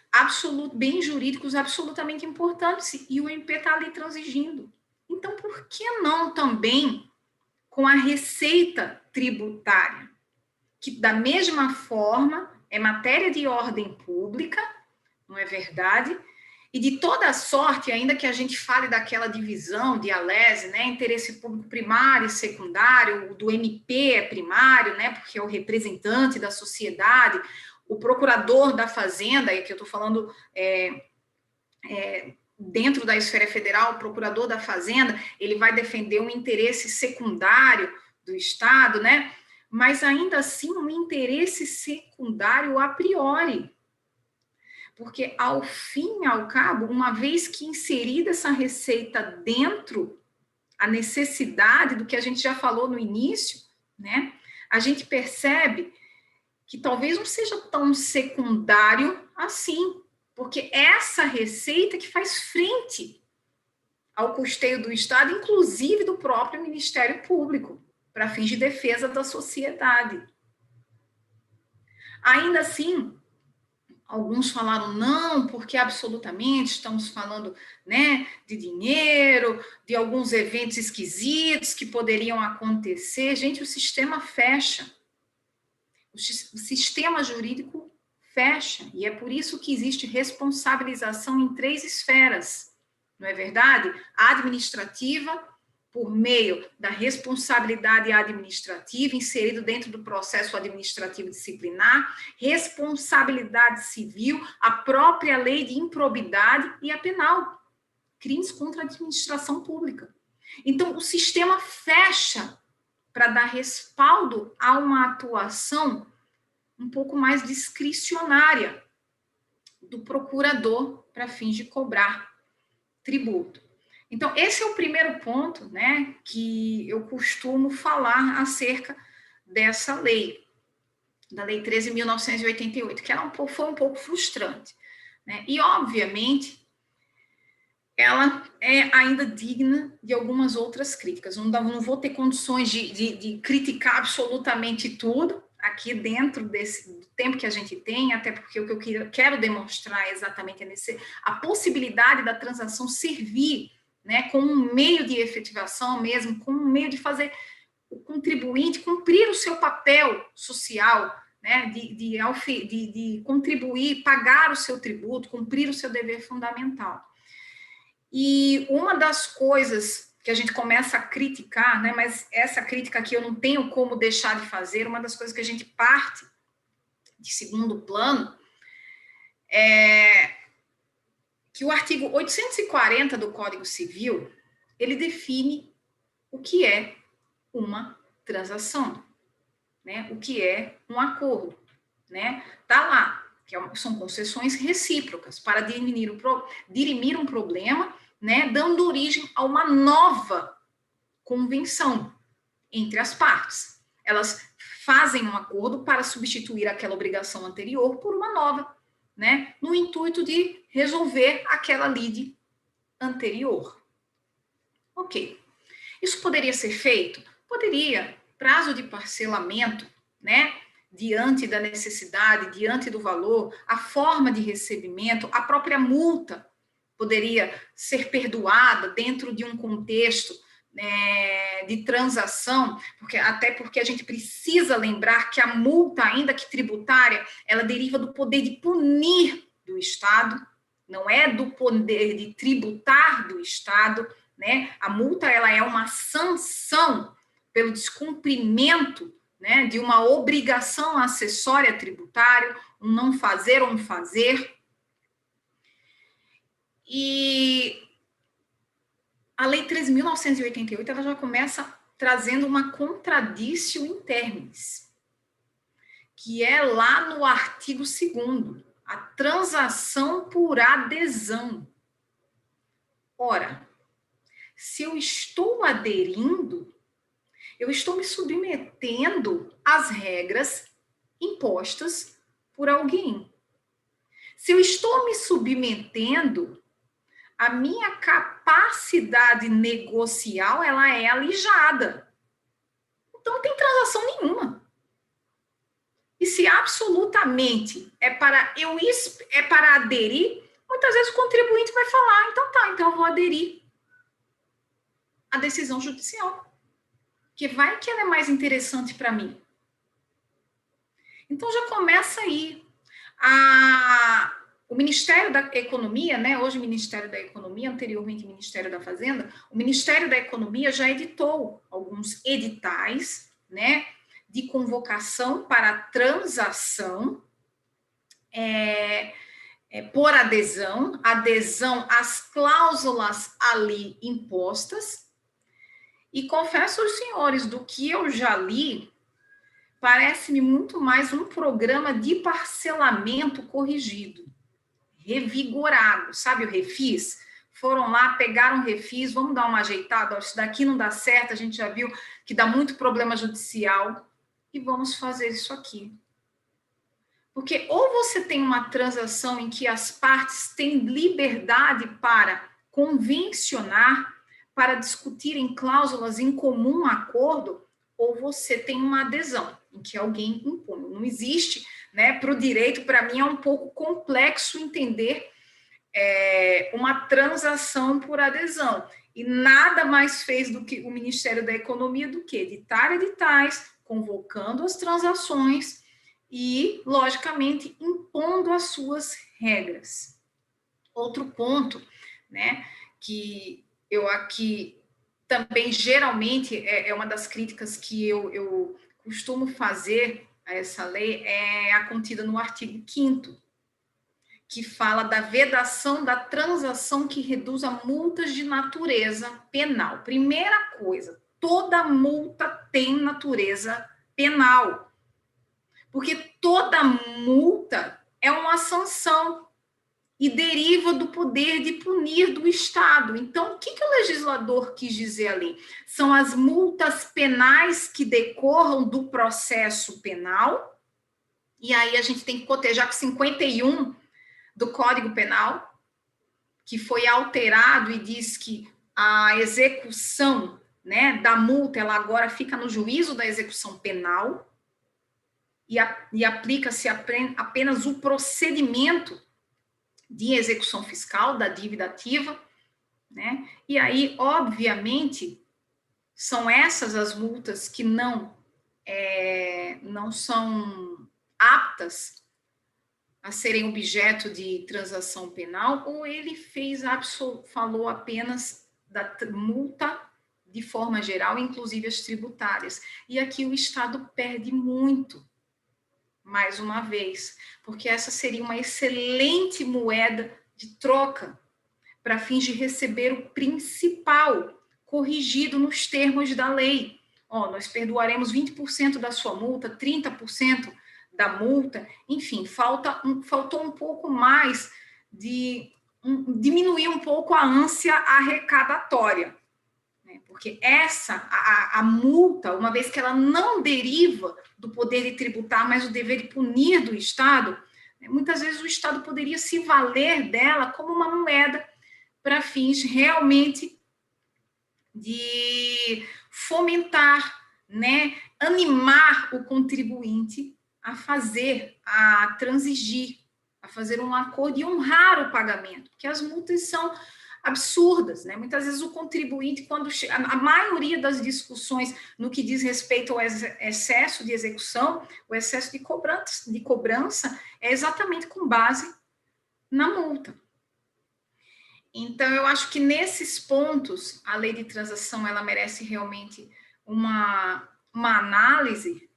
jurídicos absolutamente importantes, e o MP está ali transigindo. Então, por que não também com a receita tributária, que da mesma forma é matéria de ordem pública, não é verdade? E de toda sorte, ainda que a gente fale daquela divisão de Alese, né, interesse público primário e secundário, o do MP é primário, né, porque é o representante da sociedade, o procurador da Fazenda, e que eu estou falando dentro da esfera federal, o procurador da Fazenda, ele vai defender um interesse secundário do Estado, né, mas ainda assim um interesse secundário a priori. Porque, ao fim e ao cabo, uma vez que inserida essa receita dentro a necessidade do que a gente já falou no início, né? A gente percebe que talvez não seja tão secundário assim, porque essa receita que faz frente ao custeio do Estado, inclusive do próprio Ministério Público, para fins de defesa da sociedade. Ainda assim, alguns falaram não, porque absolutamente estamos falando, né, de dinheiro, de alguns eventos esquisitos que poderiam acontecer. Gente, o sistema fecha. O sistema jurídico fecha. E é por isso que existe responsabilização em 3 esferas. Não é verdade? A administrativa, por meio da responsabilidade administrativa, inserido dentro do processo administrativo disciplinar, responsabilidade civil, a própria lei de improbidade e a penal, crimes contra a administração pública. Então, o sistema fecha para dar respaldo a uma atuação um pouco mais discricionária do procurador para fins de cobrar tributo. Então, esse é o primeiro ponto, né, que eu costumo falar acerca dessa lei, da Lei 13.988, que ela foi um pouco frustrante, né? E, obviamente, ela é ainda digna de algumas outras críticas. Não vou ter condições de criticar absolutamente tudo aqui dentro desse tempo que a gente tem, até porque o que eu quero demonstrar é exatamente a possibilidade da transação servir, né, como um meio de efetivação mesmo, como um meio de fazer o contribuinte cumprir o seu papel social, né, de contribuir, pagar o seu tributo, cumprir o seu dever fundamental. E uma das coisas que a gente começa a criticar, né, mas essa crítica aqui eu não tenho como deixar de fazer, uma das coisas que a gente parte de segundo plano é que o artigo 840 do Código Civil, ele define o que é uma transação, né? O que é um acordo, né? Tá lá, que são concessões recíprocas para dirimir um problema, né? Dando origem a uma nova convenção entre as partes. Elas fazem um acordo para substituir aquela obrigação anterior por uma nova, né? No intuito de resolver aquela lide anterior. Ok. Isso poderia ser feito? Poderia. Prazo de parcelamento, né? Diante da necessidade, diante do valor, a forma de recebimento, a própria multa poderia ser perdoada dentro de um contexto, né, de transação, até porque a gente precisa lembrar que a multa, ainda que tributária, ela deriva do poder de punir do Estado, não é do poder de tributar do Estado, né? A multa, ela é uma sanção pelo descumprimento, né, de uma obrigação acessória tributária, um não fazer ou um fazer. E a Lei 13.988, ela já começa trazendo uma contradictio in terminis, que é lá no artigo 2º, a transação por adesão. Ora, se eu estou aderindo, eu estou me submetendo às regras impostas por alguém. Se eu estou me submetendo, a minha capacidade negocial, ela é alijada. Então, não tem transação nenhuma. E se absolutamente é para aderir, muitas vezes o contribuinte vai falar, então eu vou aderir à decisão judicial. Que vai que ela é mais interessante para mim. Então, já começa aí o Ministério da Economia, né, hoje Ministério da Economia, anteriormente Ministério da Fazenda, o Ministério da Economia já editou alguns editais, né, de convocação para transação por adesão às cláusulas ali impostas. E confesso aos senhores, do que eu já li, parece-me muito mais um programa de parcelamento corrigido, revigorado, sabe o refis? Foram lá, pegaram o refis, vamos dar uma ajeitada, isso daqui não dá certo, a gente já viu que dá muito problema judicial, e vamos fazer isso aqui. Porque ou você tem uma transação em que as partes têm liberdade para convencionar, para discutirem cláusulas em comum acordo, ou você tem uma adesão, em que alguém impõe. Não existe, né? Para o direito, para mim, é um pouco complexo entender uma transação por adesão. E nada mais fez do que o Ministério da Economia do que editar editais, convocando as transações e, logicamente, impondo as suas regras. Outro ponto, né, que eu aqui também geralmente é uma das críticas que eu costumo fazer a essa lei, é a contida no artigo 5º, que fala da vedação da transação que reduza multas de natureza penal. Primeira coisa, toda multa tem natureza penal, porque toda multa é uma sanção e deriva do poder de punir do Estado. Então, o que o legislador quis dizer ali? São as multas penais que decorram do processo penal, e aí a gente tem que cotejar com 51 do Código Penal, que foi alterado e diz que a execução, né, da multa, ela agora fica no juízo da execução penal e aplica-se apenas o procedimento de execução fiscal da dívida ativa, né? E aí, obviamente, são essas as multas que não são aptas a serem objeto de transação penal, ou ele falou apenas da multa de forma geral, inclusive as tributárias. E aqui o Estado perde muito, mais uma vez, porque essa seria uma excelente moeda de troca para fins de receber o principal corrigido nos termos da lei. Nós perdoaremos 20% da sua multa, 30% da multa, enfim, faltou um pouco mais de diminuir um pouco a ânsia arrecadatória, né? Porque a multa, uma vez que ela não deriva do poder de tributar, mas do dever de punir do Estado, né, muitas vezes o Estado poderia se valer dela como uma moeda para fins realmente de fomentar, né, animar o contribuinte a transigir, a fazer um acordo e honrar o pagamento, porque as multas são absurdas, né? Muitas vezes o contribuinte, a maioria das discussões no que diz respeito ao excesso de execução, o excesso de cobrança é exatamente com base na multa. Então, eu acho que nesses pontos, a lei de transação, ela merece realmente uma análise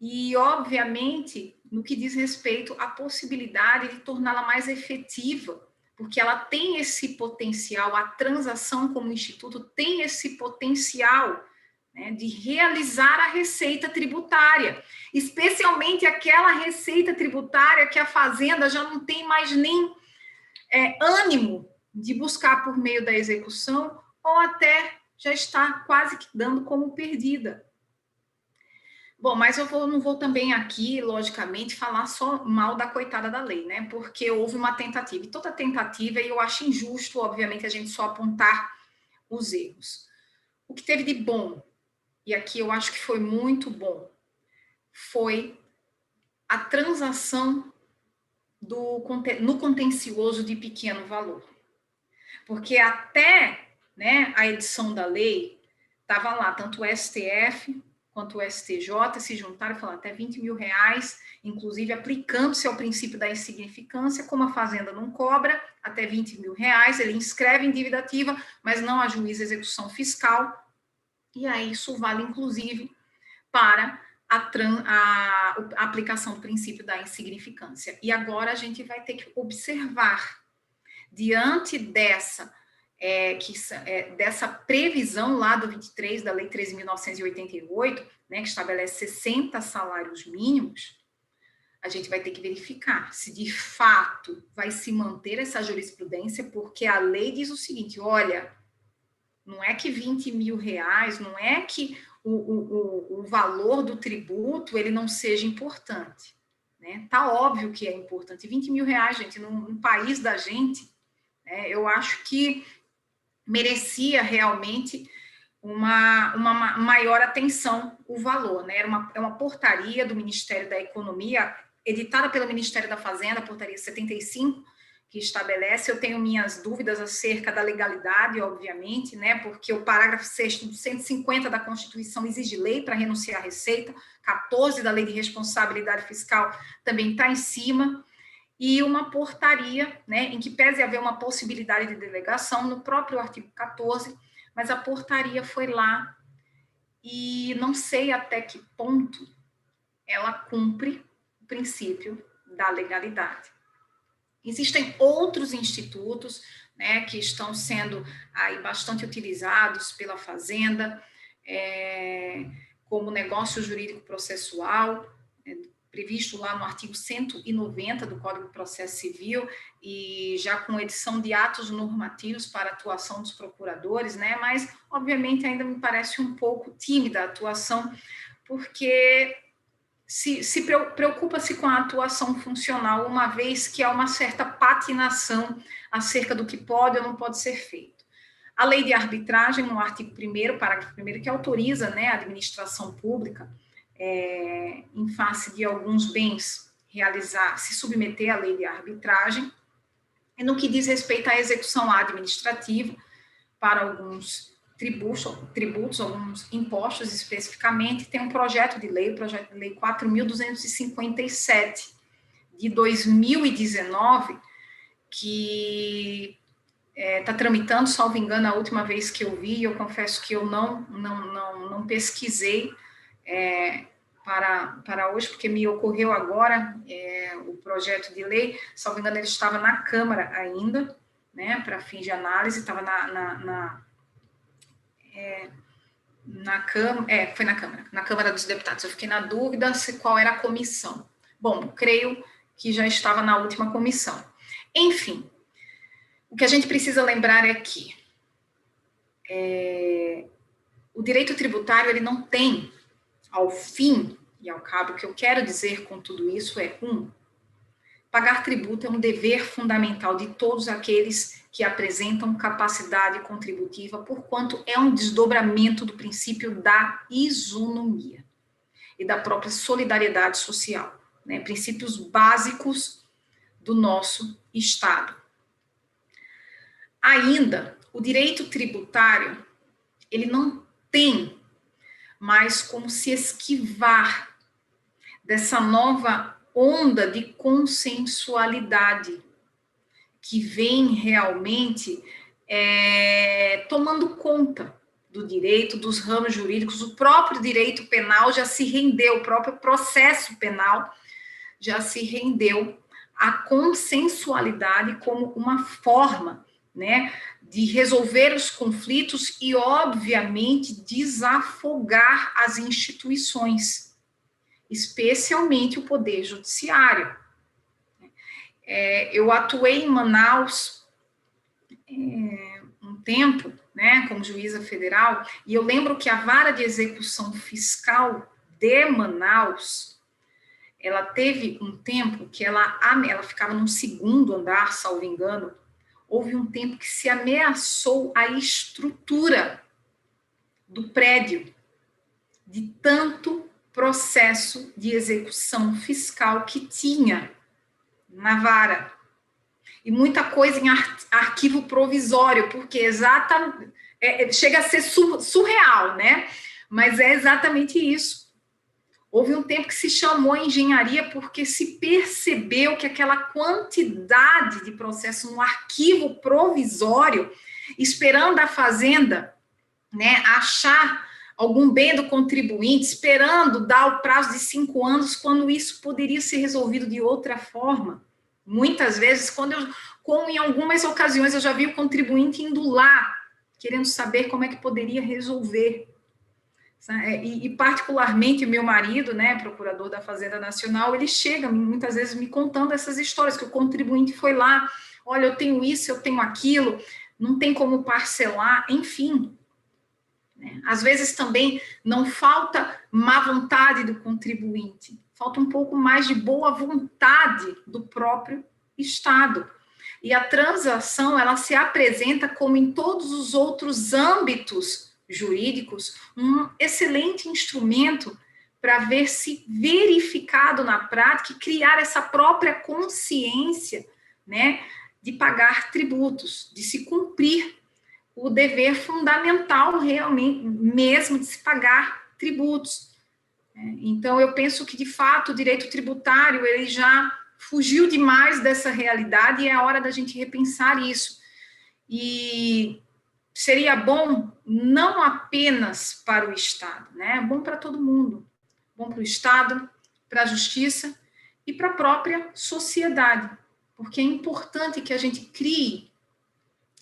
e, obviamente, no que diz respeito à possibilidade de torná-la mais efetiva, porque ela tem esse potencial, a transação como instituto tem esse potencial, né, de realizar a receita tributária, especialmente aquela receita tributária que a Fazenda já não tem mais nem ânimo de buscar por meio da execução, ou até já está quase que dando como perdida. Bom, mas não vou também aqui, logicamente, falar só mal da coitada da lei, né? Porque houve uma tentativa, e toda tentativa, e eu acho injusto, obviamente, a gente só apontar os erros. O que teve de bom, e aqui eu acho que foi muito bom, foi a transação no contencioso de pequeno valor. Porque até, né, a edição da lei, estava lá, tanto o STF quanto o STJ se juntaram e falaram até R$20.000, inclusive aplicando-se ao princípio da insignificância, como a Fazenda não cobra até R$20.000, ele inscreve em dívida ativa, mas não ajuiza execução fiscal, e aí isso vale, inclusive, para a aplicação do princípio da insignificância. E agora a gente vai ter que observar, diante dessa previsão lá do 23 da Lei 13.988, né, que estabelece 60 salários mínimos, a gente vai ter que verificar se de fato vai se manter essa jurisprudência, porque a lei diz o seguinte, olha, não é que R$20.000, não é que o valor do tributo ele não seja importante, né? Tá óbvio que é importante. R$20.000, gente, no país da gente, eu acho que merecia realmente uma maior atenção o valor, né? É uma portaria do Ministério da Economia, editada pelo Ministério da Fazenda, a portaria 75, que estabelece. Eu tenho minhas dúvidas acerca da legalidade, obviamente, né? Porque o parágrafo 6º do 150 da Constituição exige lei para renunciar à receita, 14 da Lei de Responsabilidade Fiscal também está em cima, e uma portaria, né, em que pese haver uma possibilidade de delegação no próprio artigo 14, mas a portaria foi lá e não sei até que ponto ela cumpre o princípio da legalidade. Existem outros institutos, né, que estão sendo aí bastante utilizados pela Fazenda, como negócio jurídico processual, previsto lá no artigo 190 do Código de Processo Civil, e já com edição de atos normativos para a atuação dos procuradores, né? Mas, obviamente, ainda me parece um pouco tímida a atuação, porque preocupa-se com a atuação funcional, uma vez que há uma certa patinação acerca do que pode ou não pode ser feito. A lei de arbitragem, no artigo 1º, parágrafo 1º, que autoriza, né, a administração pública, em face de alguns bens, se submeter à lei de arbitragem, e no que diz respeito à execução administrativa, para alguns tributos, alguns impostos especificamente, tem um projeto de lei, o projeto de lei 4.257, de 2019, que está tramitando, salvo engano, a última vez que eu vi, eu confesso que eu não pesquisei para hoje, porque me ocorreu agora o projeto de lei, salvo engano, ele estava na Câmara ainda, né, para fins de análise, estava foi na Câmara dos Deputados. Eu fiquei na dúvida qual era a comissão. Bom, creio que já estava na última comissão. Enfim, o que a gente precisa lembrar é que o direito tributário, ele não tem, ao fim e ao cabo, o que eu quero dizer com tudo isso é, pagar tributo é um dever fundamental de todos aqueles que apresentam capacidade contributiva, porquanto é um desdobramento do princípio da isonomia e da própria solidariedade social, né? Princípios básicos do nosso Estado. Ainda, o direito tributário, ele não tem mais como se esquivar dessa nova onda de consensualidade que vem realmente tomando conta do direito, dos ramos jurídicos. O próprio direito penal já se rendeu, o próprio processo penal já se rendeu à consensualidade como uma forma, né, de resolver os conflitos e, obviamente, desafogar as instituições, especialmente o Poder Judiciário. Eu atuei em Manaus um tempo, né, como juíza federal, e eu lembro que a Vara de Execução Fiscal de Manaus, ela teve um tempo que ela ficava num segundo andar, salvo engano. Houve um tempo que se ameaçou a estrutura do prédio, de tanto processo de execução fiscal que tinha na vara. E muita coisa em arquivo provisório, porque chega a ser surreal, né? Mas é exatamente isso. Houve um tempo que se chamou engenharia porque se percebeu que aquela quantidade de processo no arquivo provisório, esperando a fazenda, né, achar algum bem do contribuinte, esperando dar o prazo de 5 anos, quando isso poderia ser resolvido de outra forma. Muitas vezes, como em algumas ocasiões eu já vi o contribuinte indo lá, querendo saber como é que poderia resolver. E particularmente o meu marido, né, procurador da Fazenda Nacional, ele chega muitas vezes me contando essas histórias, que o contribuinte foi lá, olha, eu tenho isso, eu tenho aquilo, não tem como parcelar, enfim. Né? Às vezes também não falta má vontade do contribuinte, falta um pouco mais de boa vontade do próprio Estado. E a transação, ela se apresenta, como em todos os outros âmbitos jurídicos, um excelente instrumento para ver se verificado na prática e criar essa própria consciência, né, de pagar tributos, de se cumprir o dever fundamental realmente mesmo de se pagar tributos. Então, eu penso que, de fato, o direito tributário ele já fugiu demais dessa realidade e é a hora da gente repensar isso. E seria bom não apenas para o Estado, né? É bom para todo mundo. Bom para o Estado, para a Justiça e para a própria sociedade. Porque é importante que a gente crie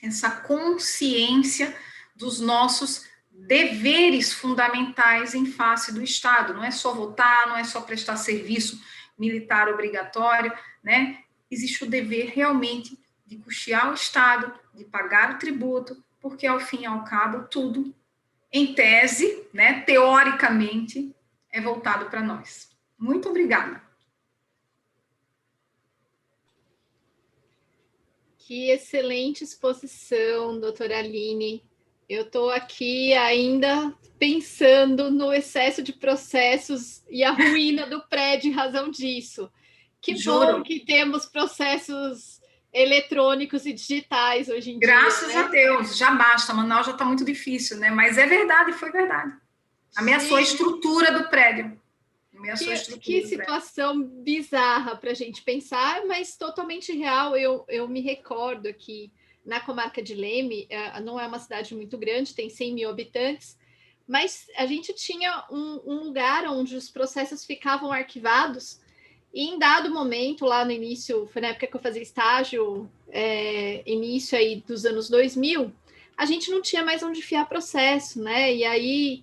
essa consciência dos nossos deveres fundamentais em face do Estado. Não é só votar, não é só prestar serviço militar obrigatório, né? Existe o dever realmente de custear o Estado, de pagar o tributo, porque ao fim e ao cabo tudo, em tese, né, teoricamente, é voltado para nós. Muito obrigada. Que excelente exposição, doutora Aline. Eu estou aqui ainda pensando no excesso de processos e a ruína do prédio em razão disso. Que Juro. bom que temos processos eletrônicos e digitais hoje em Graças dia, a Deus, já basta. Manaus já está muito difícil, né? Mas é verdade, foi verdade. Ameaçou a estrutura do prédio. Que situação bizarra para a gente pensar, mas totalmente real. Eu me recordo aqui na comarca de Leme, não é uma cidade muito grande, tem 100 mil habitantes, mas a gente tinha um lugar onde os processos ficavam arquivados e em dado momento, lá no início, foi na época que eu fazia estágio, início aí dos anos 2000, a gente não tinha mais onde enfiar processo, né? E aí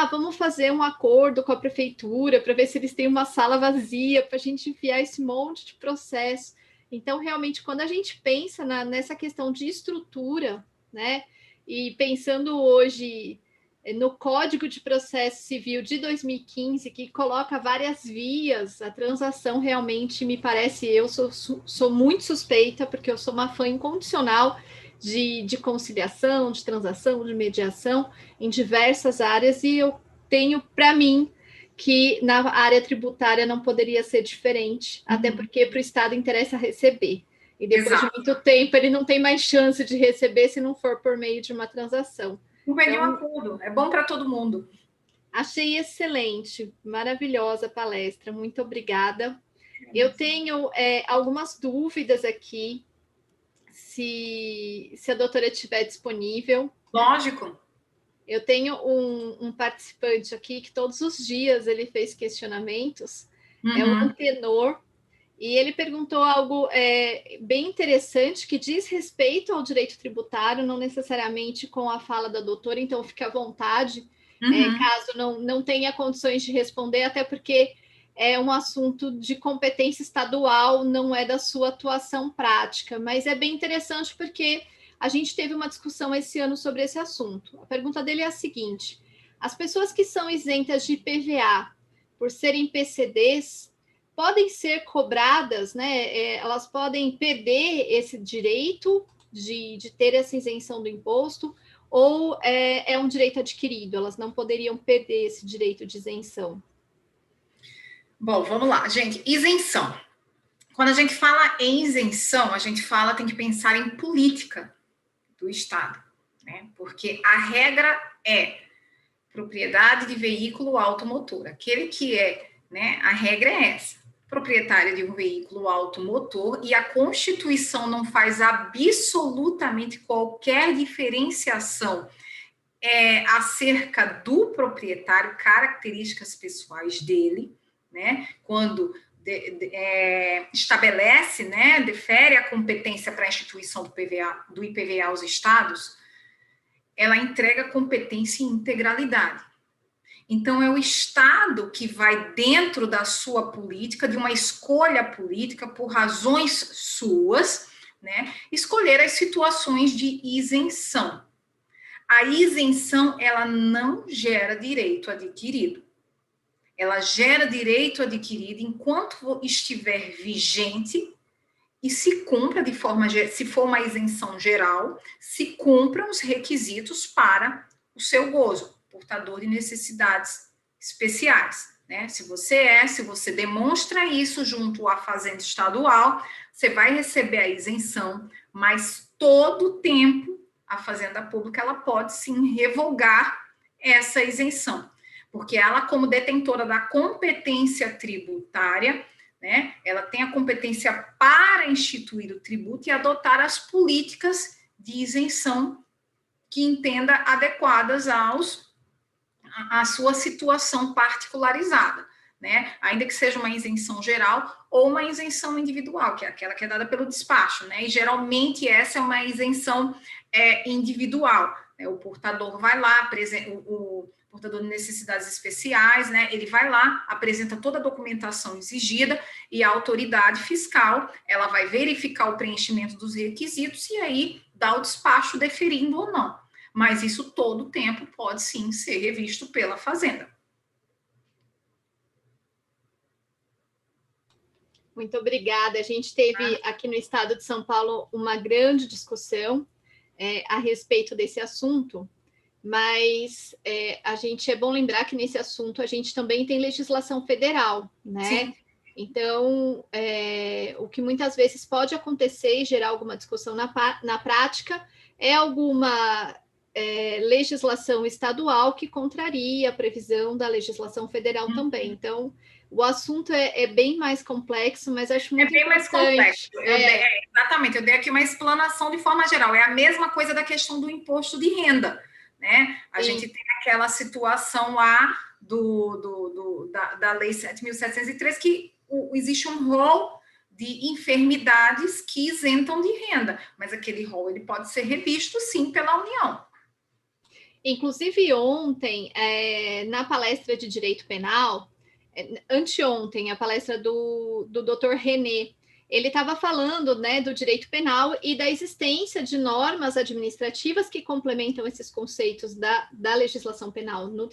vamos fazer um acordo com a prefeitura para ver se eles têm uma sala vazia para a gente enfiar esse monte de processo. Então, realmente, quando a gente pensa nessa questão de estrutura, né, e pensando hoje no Código de Processo Civil de 2015, que coloca várias vias, a transação realmente me parece, eu sou muito suspeita, porque eu sou uma fã incondicional de conciliação, de transação, de mediação em diversas áreas, e eu tenho para mim que na área tributária não poderia ser diferente, até porque para o Estado interessa receber. E depois de muito tempo ele não tem mais chance de receber se não for por meio de uma transação. Não vai nenhum acordo, é bom para todo mundo. Achei excelente, maravilhosa palestra, muito obrigada. Eu tenho algumas dúvidas aqui, se a doutora estiver disponível. Lógico. Eu tenho um participante aqui que todos os dias ele fez questionamentos, é o Antenor, e ele perguntou algo bem interessante que diz respeito ao direito tributário, não necessariamente com a fala da doutora, então fique à vontade, caso não tenha condições de responder, até porque é um assunto de competência estadual, não é da sua atuação prática, mas é bem interessante porque a gente teve uma discussão esse ano sobre esse assunto. A pergunta dele é a seguinte: as pessoas que são isentas de IPVA por serem PCDs podem ser cobradas, né? Elas podem perder esse direito de ter essa isenção do imposto, ou é um direito adquirido? Elas não poderiam perder esse direito de isenção? Bom, vamos lá, gente. Isenção. Quando a gente fala em isenção, a gente tem que pensar em política do Estado, né? Porque a regra é propriedade de veículo automotor. Aquele que é, né, a regra é essa, proprietário de um veículo automotor, e a Constituição não faz absolutamente qualquer diferenciação acerca do proprietário, características pessoais dele, né? Quando estabelece, né, defere a competência para a instituição do IPVA aos estados, ela entrega competência em integralidade. Então, é o Estado que vai, dentro da sua política, de uma escolha política, por razões suas, né, escolher as situações de isenção. A isenção, ela não gera direito adquirido. Ela gera direito adquirido enquanto estiver vigente e se cumpra de forma, se for uma isenção geral, se cumpram os requisitos para o seu gozo, portador de necessidades especiais, né? Se você demonstra isso junto à Fazenda Estadual, você vai receber a isenção, mas todo o tempo a Fazenda Pública ela pode sim revogar essa isenção, porque ela, como detentora da competência tributária, né, ela tem a competência para instituir o tributo e adotar as políticas de isenção que entenda adequadas à sua situação particularizada, né? Ainda que seja uma isenção geral ou uma isenção individual, que é aquela que é dada pelo despacho, né? E geralmente essa é uma isenção individual, né? O portador vai lá, o portador de necessidades especiais, né? Ele vai lá, apresenta toda a documentação exigida e a autoridade fiscal, ela vai verificar o preenchimento dos requisitos e aí dá o despacho deferindo ou não. Mas isso todo o tempo pode sim ser revisto pela Fazenda. Muito obrigada. A gente teve aqui no estado de São Paulo uma grande discussão a respeito desse assunto, mas é bom lembrar que nesse assunto a gente também tem legislação federal, né? Sim. Então, o que muitas vezes pode acontecer e gerar alguma discussão na prática é alguma legislação estadual que contraria a previsão da legislação federal também. Então, o assunto é bem mais complexo, mas acho muito importante. É bem mais complexo. Exatamente, eu dei aqui uma explanação de forma geral. É a mesma coisa da questão do imposto de renda, né? A gente tem aquela situação lá da Lei 7.703 que existe um rol de enfermidades que isentam de renda, mas aquele rol ele pode ser revisto, sim, pela União. Inclusive, ontem, na palestra de Direito Penal, anteontem, a palestra do Dr. René, ele estava falando, né, do direito penal e da existência de normas administrativas que complementam esses conceitos da legislação penal. No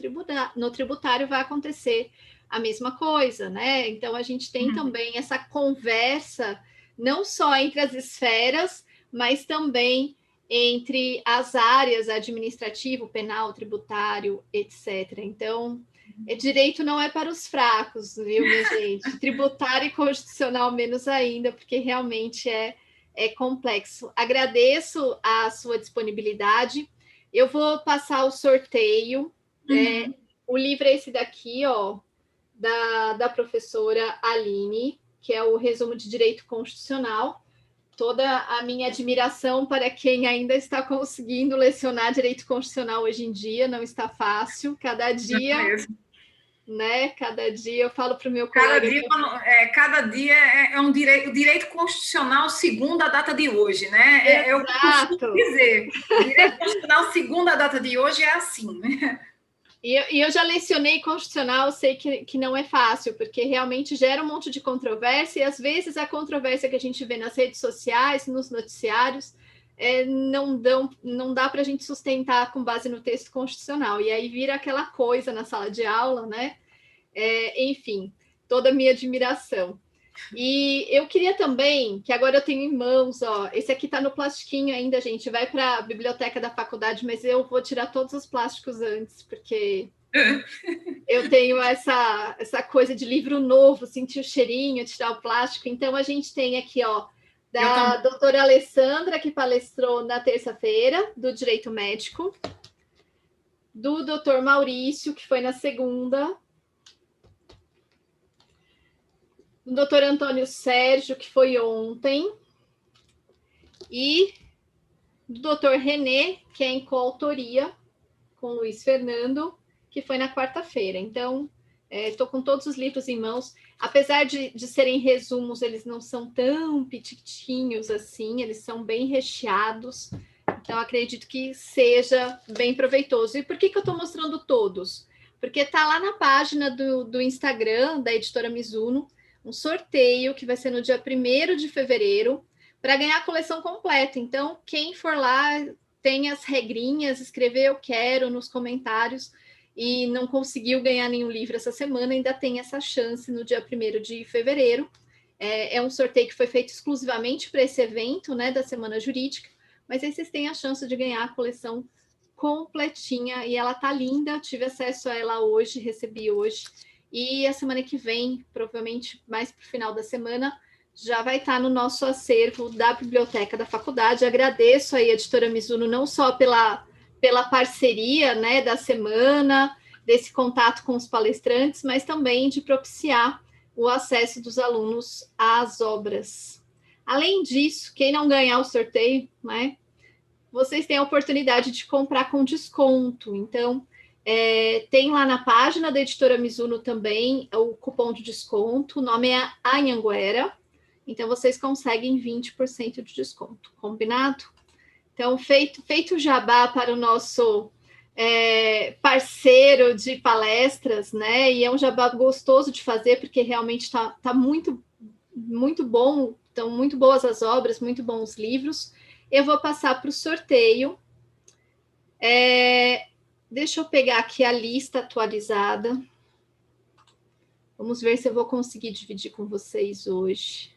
tributário vai acontecer a mesma coisa, né? Então, a gente tem também essa conversa, não só entre as esferas, mas também entre as áreas administrativo, penal, tributário, etc. Então, direito não é para os fracos, viu, minha gente? Tributário e constitucional menos ainda, porque realmente é complexo. Agradeço a sua disponibilidade. Eu vou passar o sorteio. O livro é esse daqui, ó, da professora Aline, que é o resumo de Direito Constitucional. Toda a minha admiração para quem ainda está conseguindo lecionar Direito Constitucional hoje em dia, não está fácil. Cada dia, né? Cada dia eu falo para o meu colega... Cada dia é um direito constitucional segundo a data de hoje, né? Eu costumo dizer, o direito constitucional segundo a data de hoje é assim, né? E eu já lecionei constitucional, sei que não é fácil, porque realmente gera um monte de controvérsia, e às vezes a controvérsia que a gente vê nas redes sociais, nos noticiários, não dá para a gente sustentar com base no texto constitucional, e aí vira aquela coisa na sala de aula, né? Enfim, toda a minha admiração. E eu queria também, que agora eu tenho em mãos, ó, esse aqui está no plastiquinho ainda, gente, vai para a biblioteca da faculdade, mas eu vou tirar todos os plásticos antes, porque eu tenho essa coisa de livro novo, sentir o cheirinho, tirar o plástico. Então, a gente tem aqui, ó, da doutora Alessandra, que palestrou na terça-feira, do Direito Médico. do Dr. Maurício, que foi na segunda, do Dr. Antônio Sérgio, que foi ontem, e do Dr. René, que é em coautoria com Luiz Fernando, que foi na quarta-feira. Então, estou com todos os livros em mãos. Apesar de serem resumos, eles não são tão petitinhos assim, eles são bem recheados. Então, acredito que seja bem proveitoso. E por que eu estou mostrando todos? Porque está lá na página do Instagram da editora Mizuno, um sorteio que vai ser no dia 1º de fevereiro, para ganhar a coleção completa. Então, quem for lá, tem as regrinhas, escrever eu quero nos comentários, e não conseguiu ganhar nenhum livro essa semana, ainda tem essa chance no dia 1º de fevereiro. É um sorteio que foi feito exclusivamente para esse evento, né, da Semana Jurídica, mas aí vocês têm a chance de ganhar a coleção completinha, e ela tá linda, tive acesso a ela hoje, recebi hoje, e a semana que vem, provavelmente mais para o final da semana, já vai estar no nosso acervo da biblioteca da faculdade. Agradeço aí a editora Mizuno não só pela parceria, né, da semana, desse contato com os palestrantes, mas também de propiciar o acesso dos alunos às obras. Além disso, quem não ganhar o sorteio, né, vocês têm a oportunidade de comprar com desconto. Então, tem lá na página da editora Mizuno também o cupom de desconto, o nome é Anhanguera, então vocês conseguem 20% de desconto, combinado? Então, feito o jabá para o nosso parceiro de palestras, né? E é um jabá gostoso de fazer, porque realmente tá muito, muito bom, estão muito boas as obras, muito bons livros. Eu vou passar para o sorteio. Deixa eu pegar aqui a lista atualizada. Vamos ver se eu vou conseguir dividir com vocês hoje.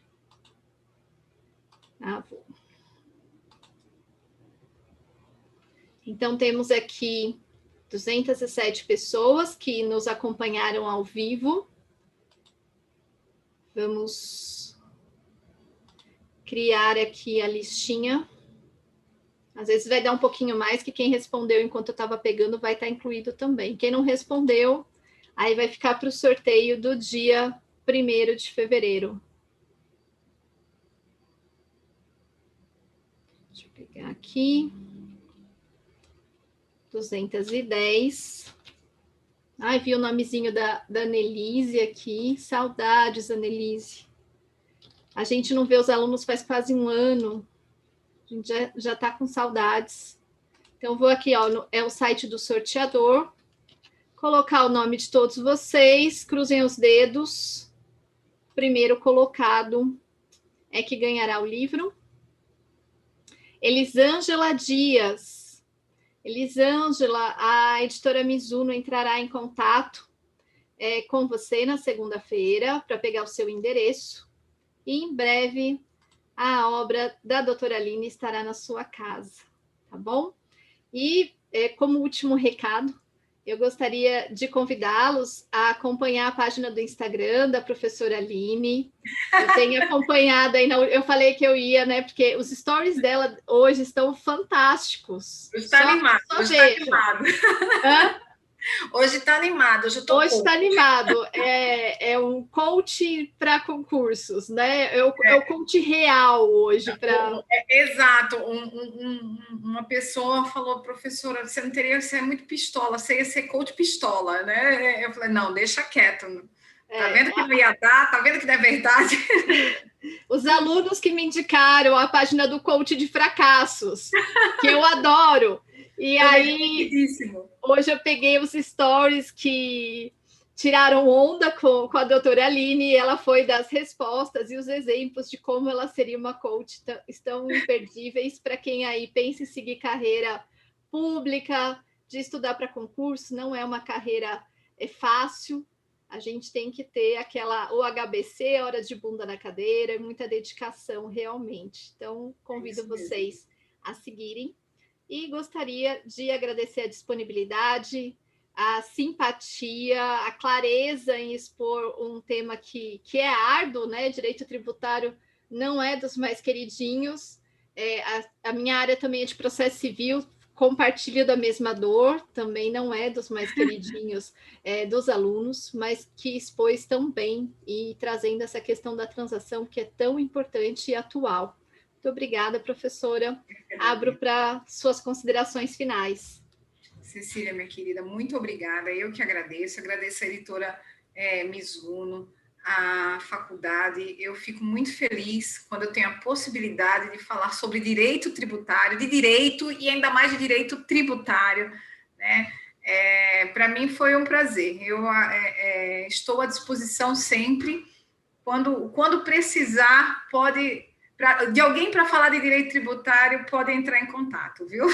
Vou. Então, temos aqui 207 pessoas que nos acompanharam ao vivo. Vamos criar aqui a listinha. Às vezes vai dar um pouquinho mais, que quem respondeu enquanto eu estava pegando vai estar incluído também. Quem não respondeu, aí vai ficar para o sorteio do dia 1º de fevereiro. Deixa eu pegar aqui. 210. Ai, vi o nomezinho da Annelise aqui. Saudades, Annelise. A gente não vê os alunos faz quase um ano. A gente já está com saudades. Então, vou aqui, ó, é o site do sorteador. Colocar o nome de todos vocês. Cruzem os dedos. Primeiro colocado é que ganhará o livro. Elisângela Dias. Elisângela, a editora Mizuno entrará em contato com você na segunda-feira para pegar o seu endereço. E em breve a obra da doutora Aline estará na sua casa, tá bom? E como último recado, eu gostaria de convidá-los a acompanhar a página do Instagram da professora Aline. Eu tenho acompanhado aí, eu falei que eu ia, né? Porque os stories dela hoje estão fantásticos. Está animado, hoje está animado. Hoje está animado, hoje está animado. É um coach para concursos, né? É o coach real hoje. Exato. Uma pessoa falou, professora, você não teria que ser muito pistola, você ia ser coach pistola, né? Eu falei, não, deixa quieto. Tá vendo que não ia dar? Tá vendo que não é verdade? Os alunos que me indicaram a página do coach de fracassos, que eu adoro. E aí, hoje eu peguei os stories que tiraram onda com a doutora Aline, e ela foi das respostas, e os exemplos de como ela seria uma coach estão imperdíveis para quem aí pensa em seguir carreira pública, de estudar para concurso. Não é uma carreira fácil, a gente tem que ter o HBC, hora de bunda na cadeira, muita dedicação realmente. Então, convido vocês a seguirem. E gostaria de agradecer a disponibilidade, a simpatia, a clareza em expor um tema que é árduo, né? Direito tributário não é dos mais queridinhos. A minha área também é de processo civil, compartilha da mesma dor, também não é dos mais queridinhos dos alunos, mas que expôs tão bem e trazendo essa questão da transação que é tão importante e atual. Muito obrigada, professora. Abro para suas considerações finais. Cecília, minha querida, muito obrigada. Eu que agradeço a editora Mizuno, a faculdade. Eu fico muito feliz quando eu tenho a possibilidade de falar sobre direito tributário, de direito e ainda mais de direito tributário, né? Para mim foi um prazer. Eu estou à disposição sempre. Quando precisar, de alguém para falar de direito tributário, pode entrar em contato, viu?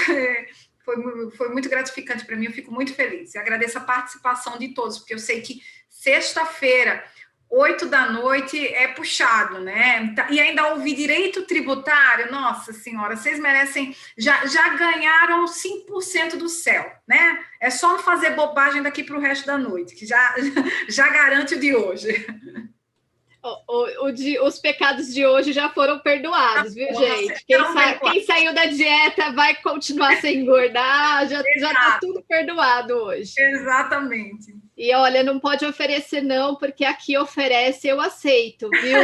Foi muito gratificante para mim, eu fico muito feliz. E agradeço a participação de todos, porque eu sei que sexta-feira, 20h é puxado, né? E ainda ouvir direito tributário, nossa senhora, vocês merecem, já ganharam 5% do céu, né? É só não fazer bobagem daqui para o resto da noite, que já garante o de hoje. Os pecados de hoje já foram perdoados, viu, gente? Quem saiu da dieta vai continuar sem engordar, já está tudo perdoado hoje. Exatamente. E olha, não pode oferecer não, porque aqui oferece, eu aceito, viu?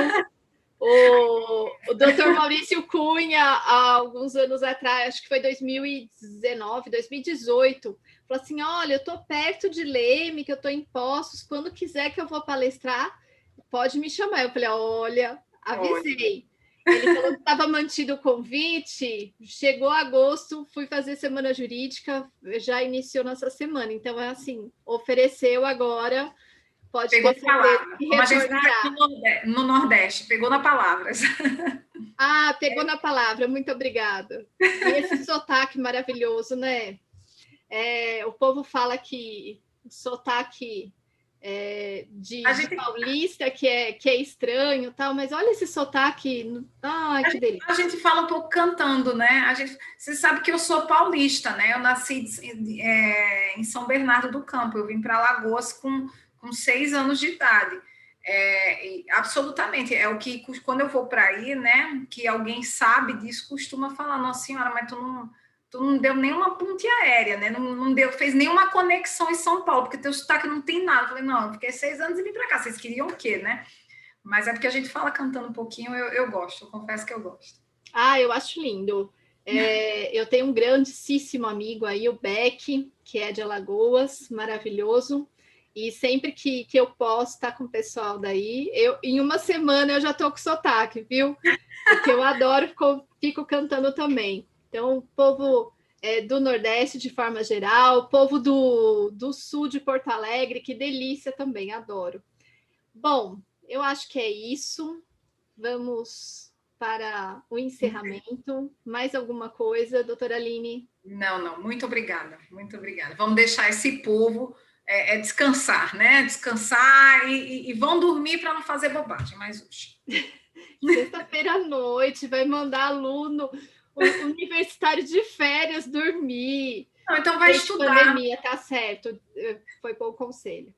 O doutor Maurício Cunha, há alguns anos atrás, acho que foi 2019, 2018, falou assim, olha, eu estou perto de Leme, que eu estou em Poços, quando quiser que eu vou palestrar, pode me chamar. Eu falei, olha, avisei. Ele falou que estava mantido o convite, chegou agosto, fui fazer semana jurídica, já iniciou nossa semana. Então, é assim, ofereceu agora, pode ter certeza que retornará. No Nordeste, pegou na palavra. Ah, pegou na palavra, muito obrigada. E esse sotaque maravilhoso, né? O povo fala que o sotaque de paulista que é estranho, tal, mas olha esse sotaque, ai, que delícia. A gente fala um pouco cantando, né? Você sabe que eu sou paulista, né? Eu nasci em São Bernardo do Campo, eu vim para Alagoas com 6 anos de idade. Absolutamente, é o que quando eu vou para aí, né? Que alguém sabe disso, costuma falar, nossa senhora, mas tu não deu nenhuma ponte aérea, né? Não fez nenhuma conexão em São Paulo, porque teu sotaque não tem nada. Eu falei, não, eu fiquei 6 anos e vim para cá. Vocês queriam o quê, né? Mas é porque a gente fala cantando um pouquinho, eu gosto, eu confesso que eu gosto. Ah, eu acho lindo. Eu tenho um grandíssimo amigo aí, o Beck, que é de Alagoas, maravilhoso. E sempre que eu posso estar com o pessoal daí, em uma semana eu já estou com sotaque, viu? Porque eu adoro, fico cantando também. Então, o povo do Nordeste, de forma geral, o povo do Sul de Porto Alegre, que delícia também, adoro. Bom, eu acho que é isso. Vamos para o encerramento. Mais alguma coisa, doutora Aline? Não, muito obrigada, muito obrigada. Vamos deixar esse povo descansar, né? Descansar e vão dormir para não fazer bobagem, mais hoje. Sexta-feira à noite, vai mandar aluno universitário de férias dormir. Não, então vai estudar. Pandemia, tá certo, foi bom conselho.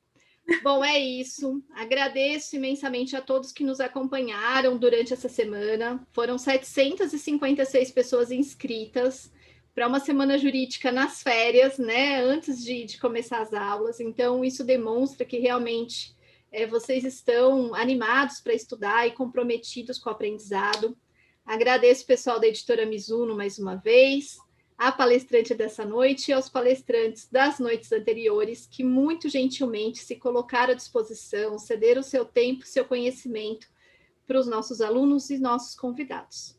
Bom, é isso. Agradeço imensamente a todos que nos acompanharam durante essa semana. Foram 756 pessoas inscritas para uma semana jurídica nas férias, né? Antes de começar as aulas. Então, isso demonstra que realmente vocês estão animados para estudar e comprometidos com o aprendizado. Agradeço o pessoal da editora Mizuno mais uma vez, a palestrante dessa noite e aos palestrantes das noites anteriores, que muito gentilmente se colocaram à disposição, cederam o seu tempo, seu conhecimento para os nossos alunos e nossos convidados.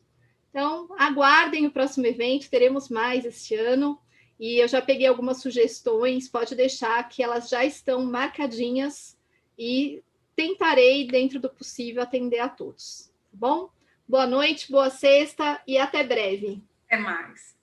Então, aguardem o próximo evento, teremos mais este ano, e eu já peguei algumas sugestões, pode deixar que elas já estão marcadinhas e tentarei, dentro do possível, atender a todos. Tá bom? Boa noite, boa sexta e até breve. Até mais.